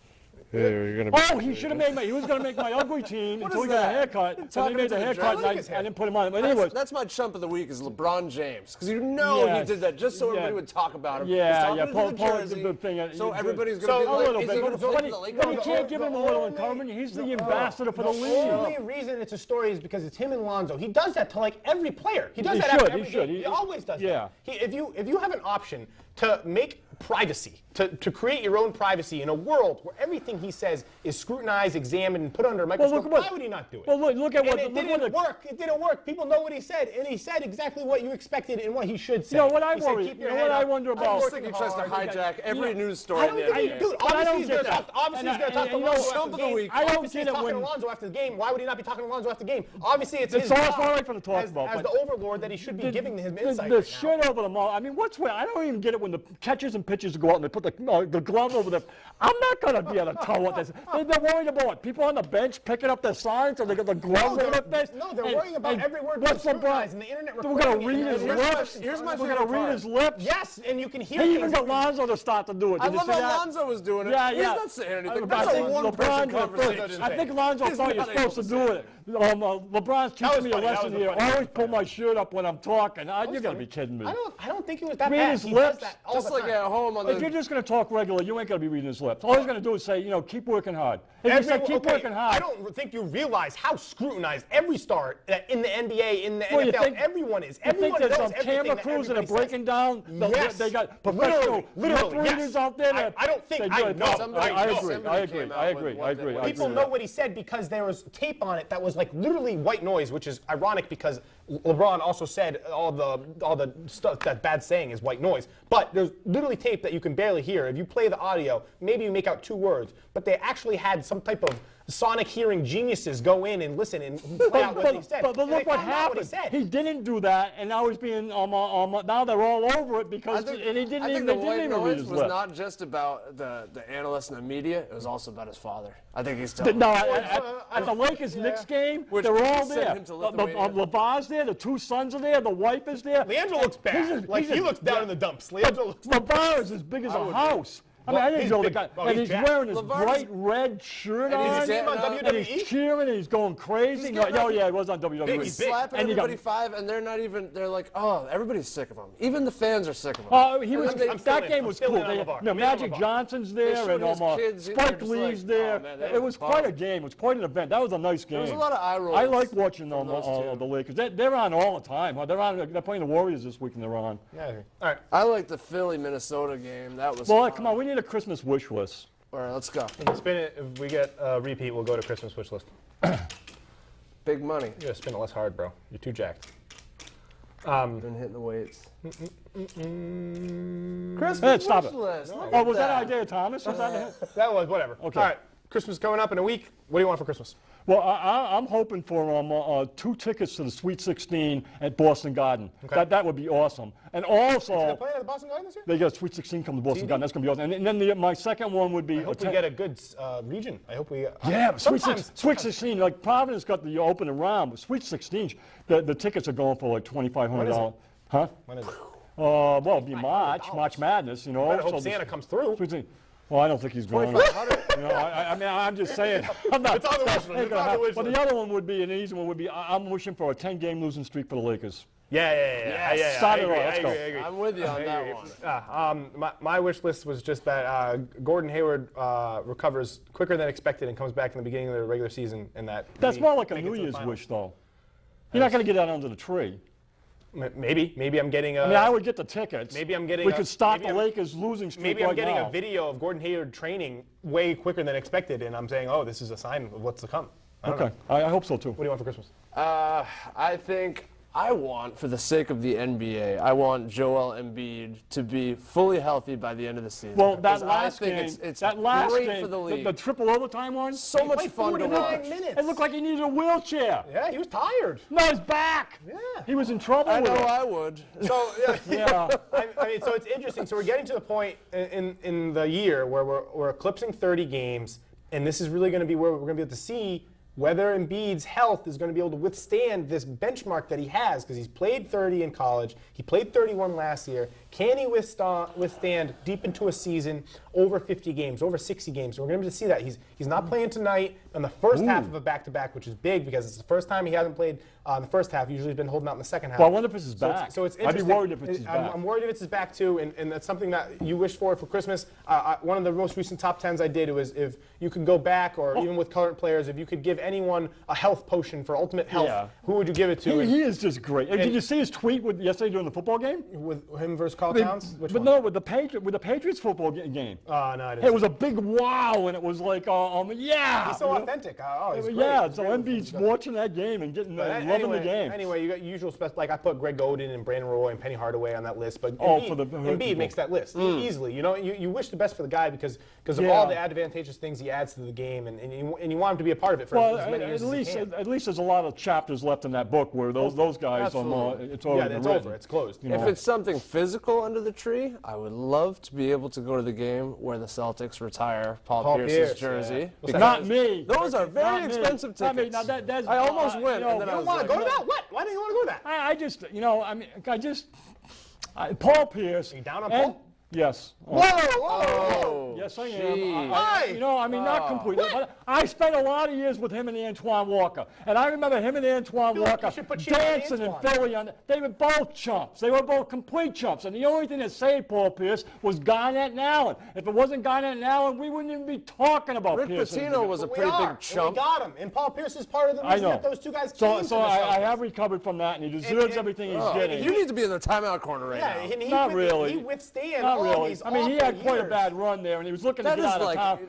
He should have made he was going to make my ugly team What until is he got a that? haircut. And Talking he made to the the haircut, draft? and I like his I hair. didn't put him on. But anyways, that's my chump of the week is LeBron James, because you know Yes. he did that just so everybody Yeah. would talk about him. Yeah, He's yeah, talking Paul- to the Paul jersey, did the thing, so he- everybody's so going to be a like, little is bit, he going to but- play but for the Lakers? you can't give him a little encouragement. He's the ambassador for the league. The only reason it's a story is because it's him and Lonzo. He does that to like every player. He does He that should, after he every should. game. He always does Yeah. that. If you have an option to make privacy, to create your own privacy in a world where everything he says is scrutinized, examined, and put under a microscope, why would he not do it? Well, look at what. And it didn't work. It didn't work. People know what he said, and he said exactly what you expected and what he should say. You know what I He said, worry. "Keep You your know head what I up. wonder I'm about? I working think he tries to hard." hijack every news story I in don't the think he, NBA. dude. But I Obviously don't he's get going to that. talk. Obviously he's going to talk to And, Lonzo Chump after of the the game. week. I don't Obviously get he's it talking to when- Lonzo after the game. Why would he not be talking to Lonzo after the game? Obviously it's It's his all job right for him to talk as about, the but- overlord that he should be giving him insight The right now. shit over the mall. I mean, what's where? I don't even get it when the catchers and pitchers go out and they put the glove over the. I'm not going to be able to tell what this. They're worried about what? People on the bench picking up their signs and they got the gloves over their face. No, they're And- worrying about and every word what's being LeBron? scrutinized and the internet We're going recording to it, read and his there's lips. here's my We're favorite going to read part. his lips. Yes, and you can hear He things. even got Lonzo to start to do it. I Did you love see how that? Lonzo was doing it. Yeah, He's yeah. not saying anything. I That's a think one-person LeBron did conversation. first. I think Lonzo He's thought you're not able supposed to to do say it. LeBron's teaching me a lesson here. Always pull my shirt up when I'm talking. You got to be kidding me. I don't think he was that Read bad. his He lips. does that all Just the like time. at home on If you're just going to talk regular, you ain't going to be reading his lips. All he's going to do is say, keep working hard. If you say keep working hard. I don't think you realize how scrutinized every star in the NBA, in the Well, NFL, everyone is. Everyone you think there's knows some everything camera that crews that are everybody breaking down? Yes. They got professional Literally, readers yes. out there. I don't think I know. I agree. People know what he said because there was tape on it that was like literally white noise, which is ironic because LeBron also said all the stuff, that bad saying is white noise. But there's literally tape that you can barely hear. If you play the audio, maybe you make out 2 words, but they actually had some type of sonic hearing geniuses go in and listen and play out what he said. But look what happened. He didn't do that, and now he's being now they're all over it because I think the white noise was not just about the analysts and the media. It was also about his father. I think he's telling. No, at the Lakers-Knicks game, they're all there. LeVar's there. The 2 sons are there. The wife is there. Leandro looks bad. He looks down in the dumps. Leandro looks. LeVar is as big as a house. I didn't know the guy. And he's wearing his bright red shirt on. And he's cheering and he's going crazy. He was on WWE. He's slapping everybody 5, and they're not even. They're like, oh, everybody's sick of him. Even the fans are sick of him. That game was cool. Magic Johnson's there and Spike Lee's there. It was quite a game. It was quite an event. That was a nice game. There was a lot of eye rolls. I like watching the Lakers. They're on all the time. They're playing the Warriors this week, and they're on. Yeah. All right. I like the Philly-Minnesota game. That was. Well, come on. We need a Christmas wish list. All right, let's go. Spin it. If we get a repeat, we'll go to Christmas wish list. Big money. You gotta spin it less hard, bro. You're too jacked. Been hitting the weights. Christmas Stop wish it. list. Oh, was that Isaiah Thomas? That was whatever. Okay. All right. Christmas coming up in a week. What do you want for Christmas? Well, I'm hoping for 2 tickets to the Sweet 16 at Boston Garden. Okay. That would be awesome. And also, They're playing at the Boston Garden this year? they got Sweet 16 come to Boston Garden. That's going to be awesome. And then my second one would be. I hope we get a good region. I hope we. Yeah, Sweet 16. Like Providence got the open around, but Sweet 16, the tickets are going for like $2,500. Huh? When is it? Well, it'll be March Madness, I hope Santa comes through. Well, I don't think he's going. I'm just saying. It's on the wish list. It's on the wish But list. the other one would be, an easy one would be, I'm wishing for a 10-game losing streak for the Lakers. Yeah. Start I it agree, off. Let's go. I agree. I'm with you on that one. My wish list was just that Gordon Hayward recovers quicker than expected and comes back in the beginning of the regular season, and that. That's more like a New Year's wish, though. You're not going to get that under the tree. Maybe I'm getting a. I would get the tickets. Maybe I'm getting. We could stop the Lakers losing streak Maybe I'm right getting now. a video of Gordon Hayward training way quicker than expected, and I'm saying, oh, this is a sign of what's to come. Okay, I hope so too. What do you want for Christmas? I think I want, for the sake of the NBA, I want Joel Embiid to be fully healthy by the end of the season. Well, that last game, it's that last great game, for the league. the triple overtime one, So much fun to watch. Minutes. it looked like he needed a wheelchair. Yeah, he was tired. No, he's back. Yeah. He was in trouble I with know it. I would. So Yeah. I mean, so it's interesting. So we're getting to the point in the year where we're eclipsing 30 games, and this is really going to be where we're going to be able to see whether Embiid's health is going to be able to withstand this benchmark that he has, because he's played 30 in college, he played 31 last year. Can he withstand deep into a season over 50 games, over 60 games? So we're going to be able to see that. He's not playing tonight on the first half of a back-to-back, which is big because it's the first time he hasn't played in the first half. Usually he's been holding out in the second half. Well, I wonder if it's his So back. so it's I'd be interesting. worried if it's his back. I'm worried if it's his back too, and that's something that you wish for Christmas. One of the most recent top 10s I did was if you could go back, or even with current players, if you could give anyone a health potion for ultimate health, who would you give it to? He is just great. And did you see his tweet yesterday during the football game? With him versus Carl Towns? Which one? No, with the Patriots football game. No, I didn't. It was a big wow, and it was like, yeah. He's so authentic. He's great. Yeah, He's so great. Embiid's watching that game and getting loving the game. Anyway, you got usual stuff. Like I put Greg Oden and Brandon Roy and Penny Hardaway on that list, but Embiid makes that list easily. You know, you wish the best for the guy because of all the advantageous things he adds to the game, and you want him to be a part of it for as many years as he can. At least there's a lot of chapters left in that book where those guys it's already it's written. over. It's closed. If it's something physical under the tree, I would love to be able to go to the game where the Celtics retire Paul Pierce's jersey. Yeah. Not me. Those are very expensive tickets. Now that's, I almost went, and then I You was want like, to go to that? What? Why don't you want to go to that? Paul Pierce. Are you down on and, Paul? Yes. Whoa! Yes, I Gee. am. Why? Not completely. But I spent a lot of years with him and Antoine Walker. And I remember him and Antoine like Walker you should put shit on dancing in Antoine. Philly. They were both chumps. They were both complete chumps. And the only thing that saved Paul Pierce was Garnett and Allen. If it wasn't Garnett and Allen, we wouldn't even be talking about Rick Pierce. Pitino was a We pretty are, big chump. and we got him. And Paul Pierce is part of the I reason know. that those two guys came to So the I Celtics. have recovered from that, and he deserves and- everything he's oh, getting. You need to be in the timeout corner right Yeah, now. and he Not really. He withstand Not all really. these I mean, he awful had quite a years. bad run there, and he was looking to That get is out of like- town.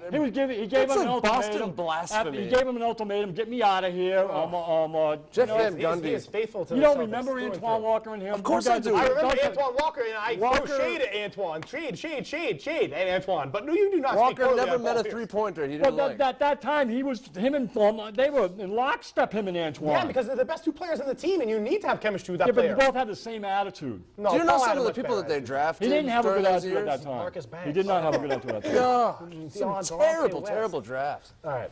He gave that's him an like Boston ultimatum. blasphemy. He gave him an ultimatum, get me out of here. Jeff you know, Van He Gundy. is faithful to you the don't Celtics remember through and Antoine through. Walker and him? Of course You I guys do. I remember don't- Antoine Walker, and I Walker- throw shade at Antoine. Shade at Antoine. But no, you do not speak Walker poorly never on met Paul a Pierce. three-pointer he Well, didn't like. that time, they were in lockstep, him and Antoine. Yeah, because they're the best two players on the team, and you need to have chemistry with that Yeah, but player. they both had the same attitude. No, Do you know Paul had some a of the much people better that they attitude. drafted He didn't have a during good those attitude at years? that time. Marcus Banks. He did not have a good attitude at that time. Yeah, some terrible drafts. All right.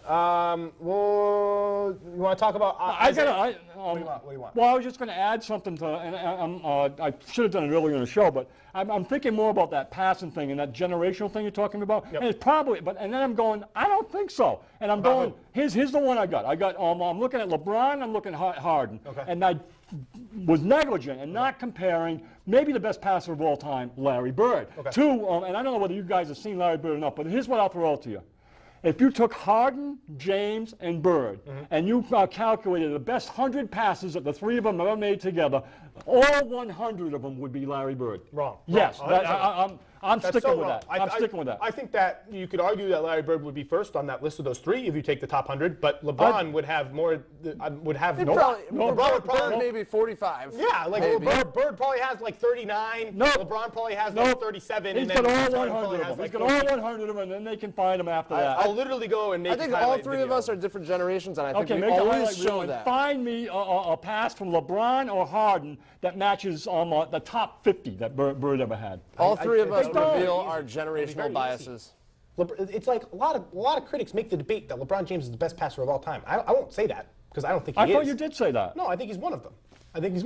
Well, you want to talk about? What do you want? Well, I was just going to add something to, and I should have done it earlier in the show, but I'm thinking more about that passing thing and that generational thing you're talking about. Yep. And it's probably, and then I'm going, I don't think so. And I'm going, here's the one I got. I'm looking at LeBron, I'm looking at Harden, Okay. and I was negligent and not comparing maybe the best passer of all time, Larry Bird, to, and I don't know whether you guys have seen Larry Bird or not, but here's what I'll throw out to you. If you took Harden, James, and Bird, and you calculated the best 100 passes that the three of them ever made together, all 100 of them would be Larry Bird. Wrong. Yes, Wrong. I'm That's sticking so with wrong. that. I'm sticking with that. I think that you could argue that Larry Bird would be first on that list of those three if you take the top 100, but LeBron would have more. Would have no. LeBron would probably maybe 45. Yeah, like maybe. Bird probably has like 39. No. LeBron probably has like 37. He's and then got all Harden 100 probably of has them. He's like got all 14. 100 of them, and then they can find them after that. I'll literally go and make I think a all highlight three video. of us are different generations, and I think Okay, we make a always highlight reel show and that. find me a pass from LeBron or Harden that matches the top 50 that Bird ever had. All three of us don't. reveal our It'd be very generational easy. biases. It's like a lot of critics make the debate that LeBron James is the best passer of all time. I won't say that because I don't think he I is. thought you did say that. No, I think he's one of them. I think he's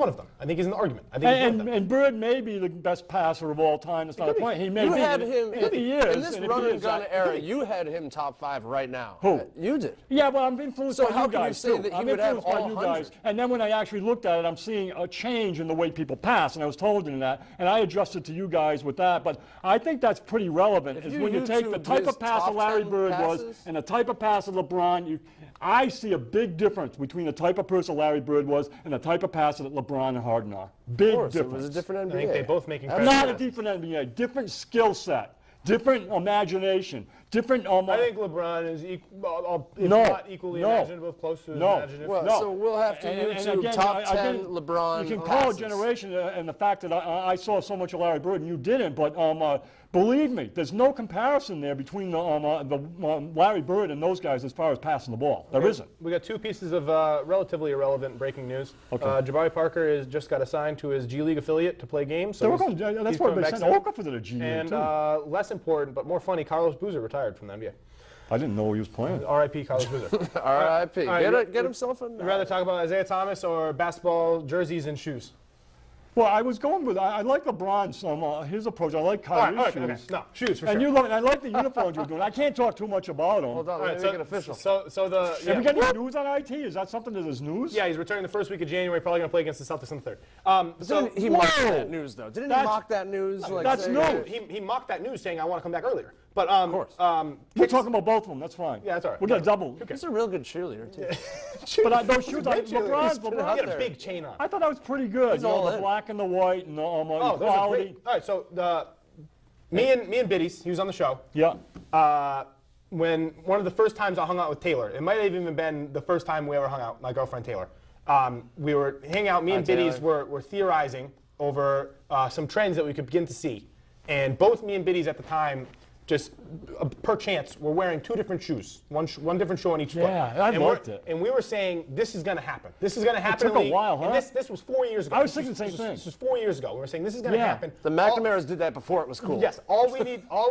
in the argument. I think he's one of them. And Bird may be the best passer of all time. That's not a could be. point. He may You be. had him If he is, in this and if run he and is, gun I- era. You had him top 5 right now. Who? You did. Yeah, well, I'm influenced So by how you can you guys say too. that he I'm would have influenced by all you 100? guys. And then when I actually looked at it, I'm seeing a change in the way people pass, and I was told in that, and I adjusted to you guys with that. But I think that's pretty relevant. Is you when you take the YouTube type his of passer top Larry 10 Bird was passes? and the type of passer LeBron, I see a big difference between the type of person Larry Bird was and the type of passer that LeBron and Harden are. Big Of course, it difference. was a different NBA. I think they both make incredible Not a passes. different NBA, different skill set, different imagination, different. I think LeBron is if No, not equally no. imaginative, close to as No. imaginative. Well, No. so we'll have to YouTube again, top I 10 didn't- LeBron You can passes. call it generation and the fact that I saw so much of Larry Bird and you didn't, but believe me, there's no comparison there between the Larry Bird and those guys as far as passing the ball. There isn't. We got two pieces of relatively irrelevant breaking news. Okay. Jabari Parker has just got assigned to his G League affiliate to play games. They were he's- going, that's he's why coming they back sent soon. Okafor to the G League And too. less important but more funny, Carlos Boozer retired from the NBA. I didn't know he was playing. R.I.P. Carlos Boozer. R.I.P. right, Get himself a. You'd rather talk about Isaiah Thomas or basketball jerseys and shoes? Well, I was going with, I like LeBron's, his approach. I like All right, Kyrie's okay, shoes. no, shoes for And sure. I like the uniforms you're doing. I can't talk too much about them. Hold on, All let right, me make it official. So the Have we got any news on IT? Is that something that is news? yeah, he's returning the first week of January. Probably going to play against the Celtics on the 3rd. Didn't he mock Whoa! that news, though? Didn't he That's- mock that news? Like, that's saying, news. He mocked that news saying I want to come back earlier. But Of course. We're talking about both of them. That's fine. Yeah, that's all right. We're going to double. He's a real good cheerleader, too. But those shoes, great cheerleader. LeBron's, He out had a there. big chain on. I thought that was pretty good. He's You know, all the in. black and the white and the Oh, those are equality. great. All right, so me and Biddies, he was on the show. Yeah. When one of the first times I hung out with Taylor, it might have even been the first time we ever hung out, my girlfriend Taylor. We were hanging out, me and Biddies Taylor. were theorizing over some trends that we could begin to see. And both me and Biddies at the time, just per chance, were wearing two different shoes, one different shoe on each foot. Yeah, I and liked it. And we were saying, this is going to happen. This is going to happen. took a in the league. while, And huh? this was 4 years ago. I was thinking the same This thing. was 4 years ago. We were saying, this is going to Yeah. happen. The McNamara's did that before it was cool. Yes, all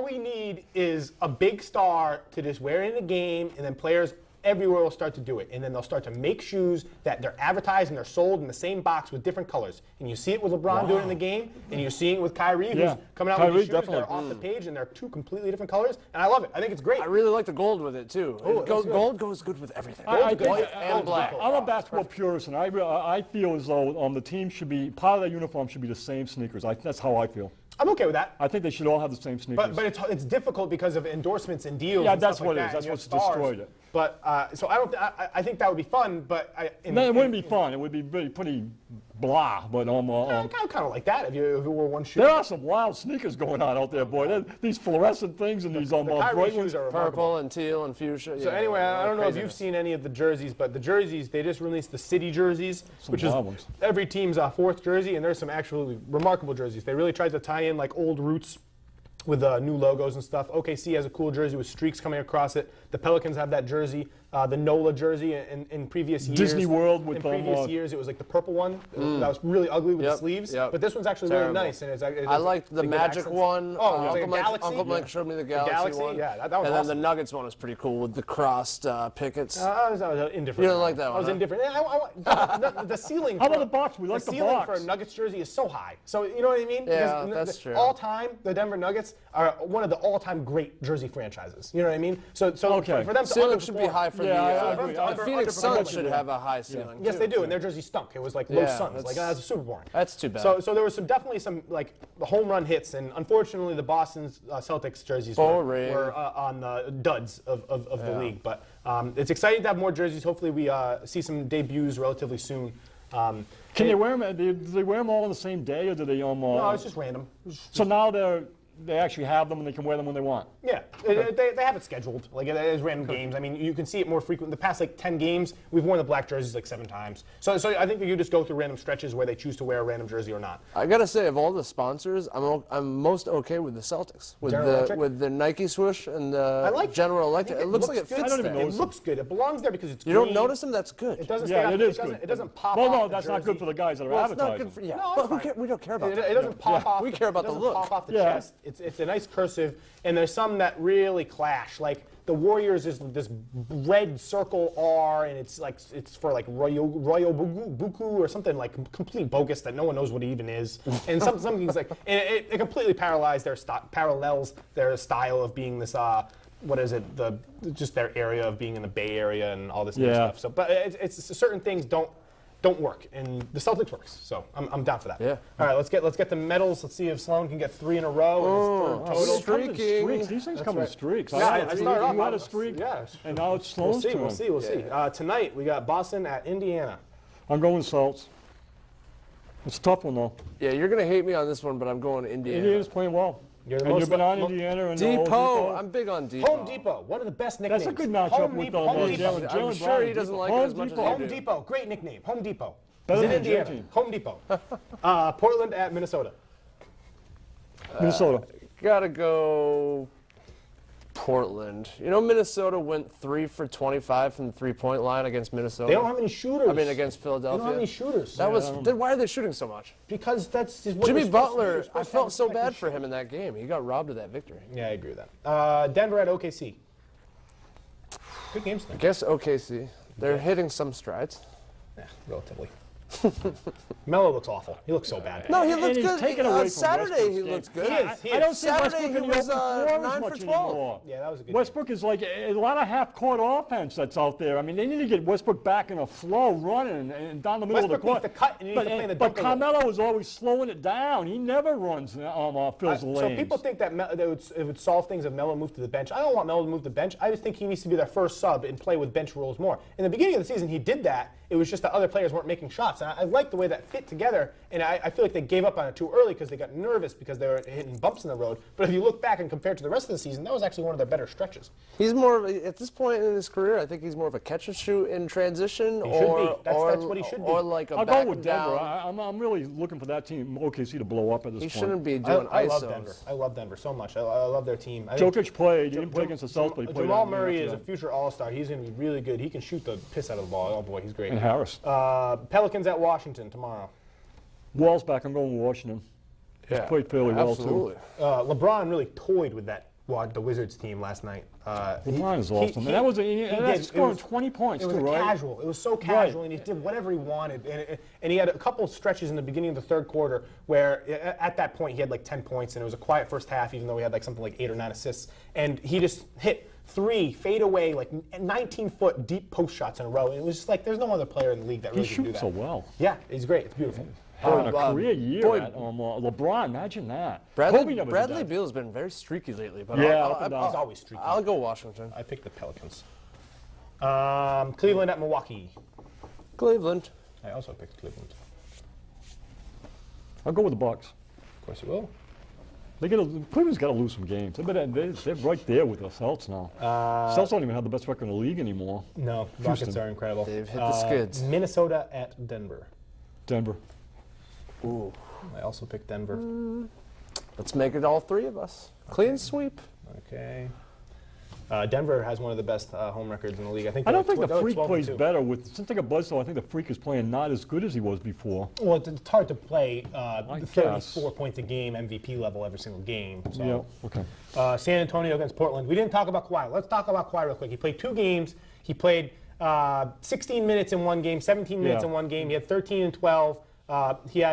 we need is a big star to just wear it in a game, and then players everywhere will start to do it. And then they'll start to make shoes that they're advertised and they're sold in the same box with different colors. And you see it with LeBron doing it in the game, and you're seeing it with Kyrie, who's coming out with these shoes that are off the page, and they're two completely different colors. And I love it. I think it's great. I really like the gold with it, too. Gold goes good with everything. White and black. I'm a basketball purist, and I feel as though the team should be, part of their uniform should be the same sneakers. That's how I feel. I'm okay with that. I think they should all have the same sneakers. But it's difficult because of endorsements and deals. Yeah, and that's stuff what like it is. that, That's and what's stars. destroyed it. But so I think that would be fun. But it wouldn't be fun. It would be pretty blah. But I kind of like that if you wore one shoe. there are some wild sneakers going on out there, boy. These fluorescent things and these Kyrie bright shoes ones. are remarkable. Purple and teal and fuchsia. So anyway, I don't know if you've seen any of the jerseys, but the jerseys, they just released the city jerseys, which is wild ones. every team's fourth jersey, and there's some actually remarkable jerseys. They really tried to tie in like old roots with new logos and stuff. OKC has a cool jersey with streaks coming across it. The Pelicans have that jersey, the NOLA jersey in previous years. Disney World with in previous years, it was like the purple one that was really ugly with the sleeves. But this one's actually really nice. And I liked the Magic one. Oh, it was like a Galaxy? Uncle Mike showed me the Galaxy one. Yeah, that was and awesome. then the Nuggets one was pretty cool with the crossed pickets. I was indifferent. You didn't like that one, I was huh? indifferent. The ceiling. How about the box? We like the ceiling box. for a Nuggets jersey is so high. So you know what I mean? Yeah, Because that's true. All time, the Denver Nuggets are one of the all-time great jersey franchises. You know what I mean? So Okay. for them to Ceiling should be high for Yeah, I the agree. the Phoenix Suns should underperforming. have a high ceiling. Yes, too. they do, and their jersey stunk. It was like low Yeah, suns. Like that's- that's super boring. That's too bad. So there was definitely some like home run hits, and unfortunately the Boston Celtics jerseys were on the duds of the league. But it's exciting to have more jerseys. Hopefully we see some debuts relatively soon. Can they wear them? Do they wear them all on the same day, or do they? No, it's just random. So now they actually have them and they can wear them when they want. Yeah, they have it scheduled. Like it is random games. I mean, you can see it more frequent. The past like 10 games, we've worn the black jerseys like 7 times. So I think that you just go through random stretches where they choose to wear a random jersey or not. I gotta say, of all the sponsors, I'm most okay with the Celtics, with the Nike swoosh and the General Electric. It looks like it good. fits there. It looks good. It belongs there because it's You green. don't notice them? That's good. It doesn't. Yeah, stay it off, is good. It doesn't pop. Well, off no, the that's not jersey. good for the guys that are Well, it's not advertising. good for yeah. No, but it's fine. we don't care about It that. doesn't pop off. We care about it the doesn't look. Pop off the Yeah. chest. It's a nice cursive, and there's some that really clash. Like the Warriors is this red circle R, and it's for like Royo Buku or something like complete bogus that no one knows what it even is. And something's like it completely parallels their style of being this. What is it? Just their area of being in the Bay Area and all this other stuff. So, but it's certain things don't work, and the Celtics works. So I'm down for that. Yeah. All right, let's get the medals. Let's see if Sloan can get 3 in a row. in his third total. Streaks. These things come in streaks. Yeah, I started off you had on a streak, yeah. and now it's We'll Sloan's see. turn. We'll see. Tonight we got Boston at Indiana. I'm going Celts. It's a tough one though. Yeah, you're gonna hate me on this one, but I'm going Indiana. Indiana's playing well. You're the And most you've been on mo- Indiana and Depot. I'm big on Depot. Home Depot, one of the best nicknames. That's a good matchup Home with Depot. Home Depot. Jalen I'm sure Brown. he doesn't like it Home as much as Depot. you Home do. Depot, great nickname. Home Depot. Better It's in than Indiana. J-Team. Home Depot. Portland at Minnesota. Minnesota. Gotta go Portland. You know, Minnesota went 3 for 25 from the 3-point line against Minnesota. They don't have any shooters. I mean, against They don't Philadelphia. have any shooters. That was. Then why are they shooting so much? Because that's just what Jimmy you're supposed to do. Butler. You're I supposed to felt have so respect bad for him in that game. He got robbed of that victory. Yeah, I agree with that. Denver at OKC. Good games I tonight. guess OKC. They're hitting some strides. Yeah, relatively. Melo looks awful. He looks so bad. No, he And looked he's good. taken away On from Saturday, Westbrook's he game. looks good. He is. He I don't is. see Saturday, Westbrook he in the was, open floor 9 as for much 12. anymore. Yeah, that was a good Westbrook is like a lot of half-court offense that's out there. I mean, they need to get Westbrook back in a flow, running and down the middle Westbrook of the court. needs to cut and he needs to play in the but dunker Carmelo is always slowing it down. He never runs fills the lanes. So people think that it would solve things if Melo moved to the bench. I don't want Melo to move to the bench. I just think he needs to be their first sub and play with bench rules more. In the beginning of the season, he did that. It was just that other players weren't making shots. And I like the way that fit together. And I feel like they gave up on it too early because they got nervous because they were hitting bumps in the road. But if you look back and compare it to the rest of the season, that was actually one of their better stretches. He's more of at this point in his career. I think he's more of a catch and shoot in transition, He should or be. That's what he should be. or like a I'll back go with and Denver. down. I'm really looking for that team, OKC, to blow up at this He point. shouldn't be doing I love ISOs. Denver. I love Denver so much. I love their team. I think Jokic played. He didn't play against the Celtics, but he played Jamal on the Murray other is a side. future All-Star. He's going to be really good. He can shoot the piss out of the ball. Oh boy, he's great. And Harris. Pelicans at Washington tomorrow. Wall's back. I'm going with Washington. Yeah, played fairly well, too. absolutely. LeBron really toyed with that the Wizards team last night. LeBron is awesome. And that was that's scoring 20 points it was too, right? Casual. It was so casual, and he did whatever he wanted. And he had a couple stretches in the beginning of the third quarter where, at that point, he had like 10 points, and it was a quiet first half, even though he had like something like 8 or 9 assists. And he just hit 3 fade away, like 19-foot deep post shots in a row. And it was just like there's no other player in the league that really can do that. He shoots so well. Yeah, he's great. It's beautiful. Having a career year at LeBron, imagine that. Bradley Beal's been very streaky lately, but he's always streaky. I'll go Washington. I picked the Pelicans. Cleveland at Milwaukee. Cleveland. I also picked Cleveland. I'll go with the Bucks. Of course you will. Cleveland's got to lose some games. They're right there with the Celtics now. Celtics don't even have the best record in the league anymore. No, Rockets are incredible. They've hit the skids. Minnesota at Denver. Denver. Ooh. I also picked Denver. Let's make it all 3 of us. Clean sweep. Okay. Denver has one of the best home records in the league. I don't think the Freak plays better since they got Bledsoe. I think the Freak is playing not as good as he was before. Well, it's hard to play 34 points a game, MVP level every single game. So. Yeah. Okay. San Antonio against Portland. We didn't talk about Kawhi. Let's talk about Kawhi real quick. He played 2 games. He played 16 minutes in one game, 17 minutes in one game. He had 13 and 12. He's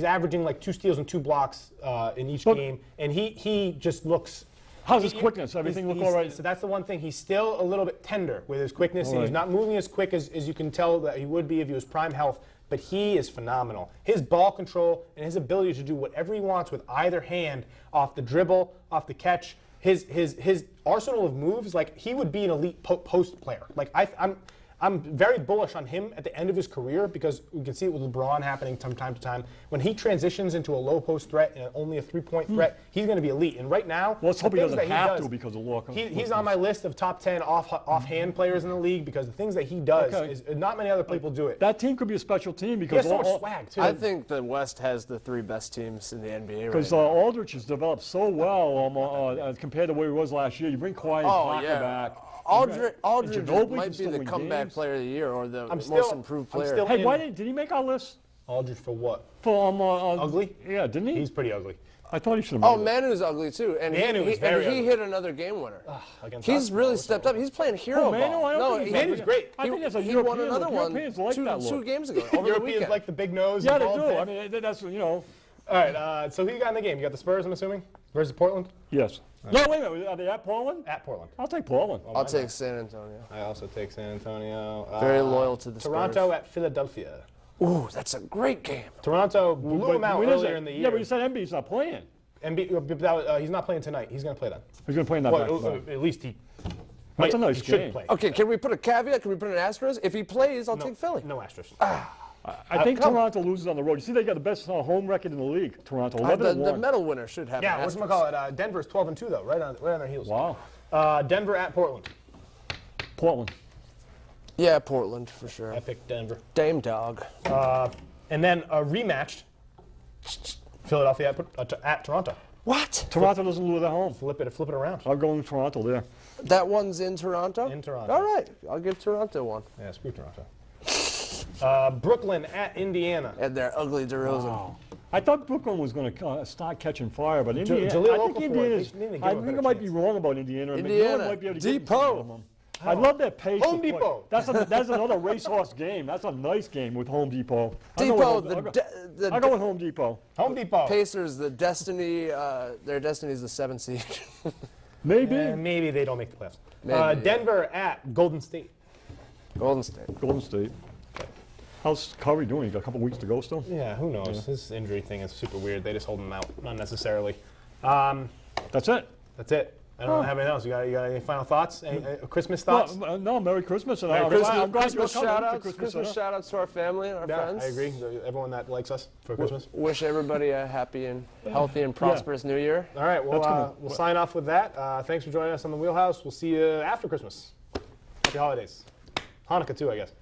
averaging like 2 steals and 2 blocks in each game, and he just looks. How's his quickness? Everything look all right? So that's the one thing. He's still a little bit tender with his quickness, and he's not moving as quick as you can tell that he would be if he was prime health. But he is phenomenal. His ball control and his ability to do whatever he wants with either hand, off the dribble, off the catch. His arsenal of moves, like he would be an elite post player. Like I'm very bullish on him at the end of his career because we can see it with LeBron happening from time to time. When he transitions into a low post threat and only a 3-point threat, he's going to be elite. And right now, let's hope he doesn't have to because of Walker. He's on my list of top 10 offhand players in the league because the things that he does is not many other people do it. That team could be a special team because he has so much swag too. I think the West has the 3 best teams in the NBA because Aldridge has developed so well compared to where he was last year. You bring Kawhi and Parker back. Aldridge might be the comeback player of the year or the most improved player. Hey, did he make our list? Aldridge for what? For ugly? Yeah, didn't he? He's pretty ugly. I thought he should have made it. Manu's ugly too, and he hit another game winner. He's really stepped up. He's playing hero ball. Manu's great. I think that's a he European won another one like two games ago. Over the Europeans weekend. like the big nose. Yeah, they do. I mean, that's All right. So who you got in the game? You got the Spurs, I'm assuming, versus Portland. Yes. No, wait a minute. Are they at Portland? At Portland. I'll take Portland. I'll take San Antonio. I also take San Antonio. Very loyal to the Toronto Spurs. at Philadelphia. Ooh, that's a great game. Toronto blew him out earlier in the year. Yeah, but you said Embiid's not playing. He's not playing tonight. He's going to play then. He's going to play in that back. At least he. That's a nice game. Should play. Okay, can we put a caveat? Can we put an asterisk? If he plays, I'll take Philly. No asterisk. I think Toronto loses on the road. You see, they got the best home record in the league. Toronto, 11-1. The medal winner should have. Yeah, what's it? Denver's 12-2 though, right on their heels. Wow. Denver at Portland. Portland. Yeah, Portland for sure. I picked Denver. Dame dog. And then a rematch. Philadelphia at Toronto. What? Toronto doesn't lose at home. Flip it around. I'm going to Toronto there. That one's in Toronto? In Toronto. All right. I'll give Toronto one. Yeah, screw Toronto. Brooklyn at Indiana. And their ugly DeRozan. Wow. I thought Brooklyn was going to start catching fire, but Indiana, I think I might be wrong about Indiana. Indiana. Might be able to Depot. I love that pace. Home Depot. That's another racehorse game. That's a nice game with Home Depot. Depot. I'll go with Home Depot. Home Depot. Pacers, their destiny is the 7th seed. Maybe. Maybe they don't make the playoffs. Denver at Golden State. Golden State. Golden State. How's Curry doing? He got a couple weeks to go still? Yeah, who knows? Yeah. His injury thing is super weird. They just hold him out unnecessarily. That's it. That's it. I don't have anything else. You got any final thoughts? Any Christmas thoughts? No, Merry Christmas. And Christmas shout-outs to our family and our friends. I agree. Everyone that likes us for Christmas. Wish everybody a happy and healthy and prosperous New Year. All right, we'll sign off with that. Thanks for joining us on The Wheelhouse. We'll see you after Christmas. Happy holidays. Hanukkah too, I guess.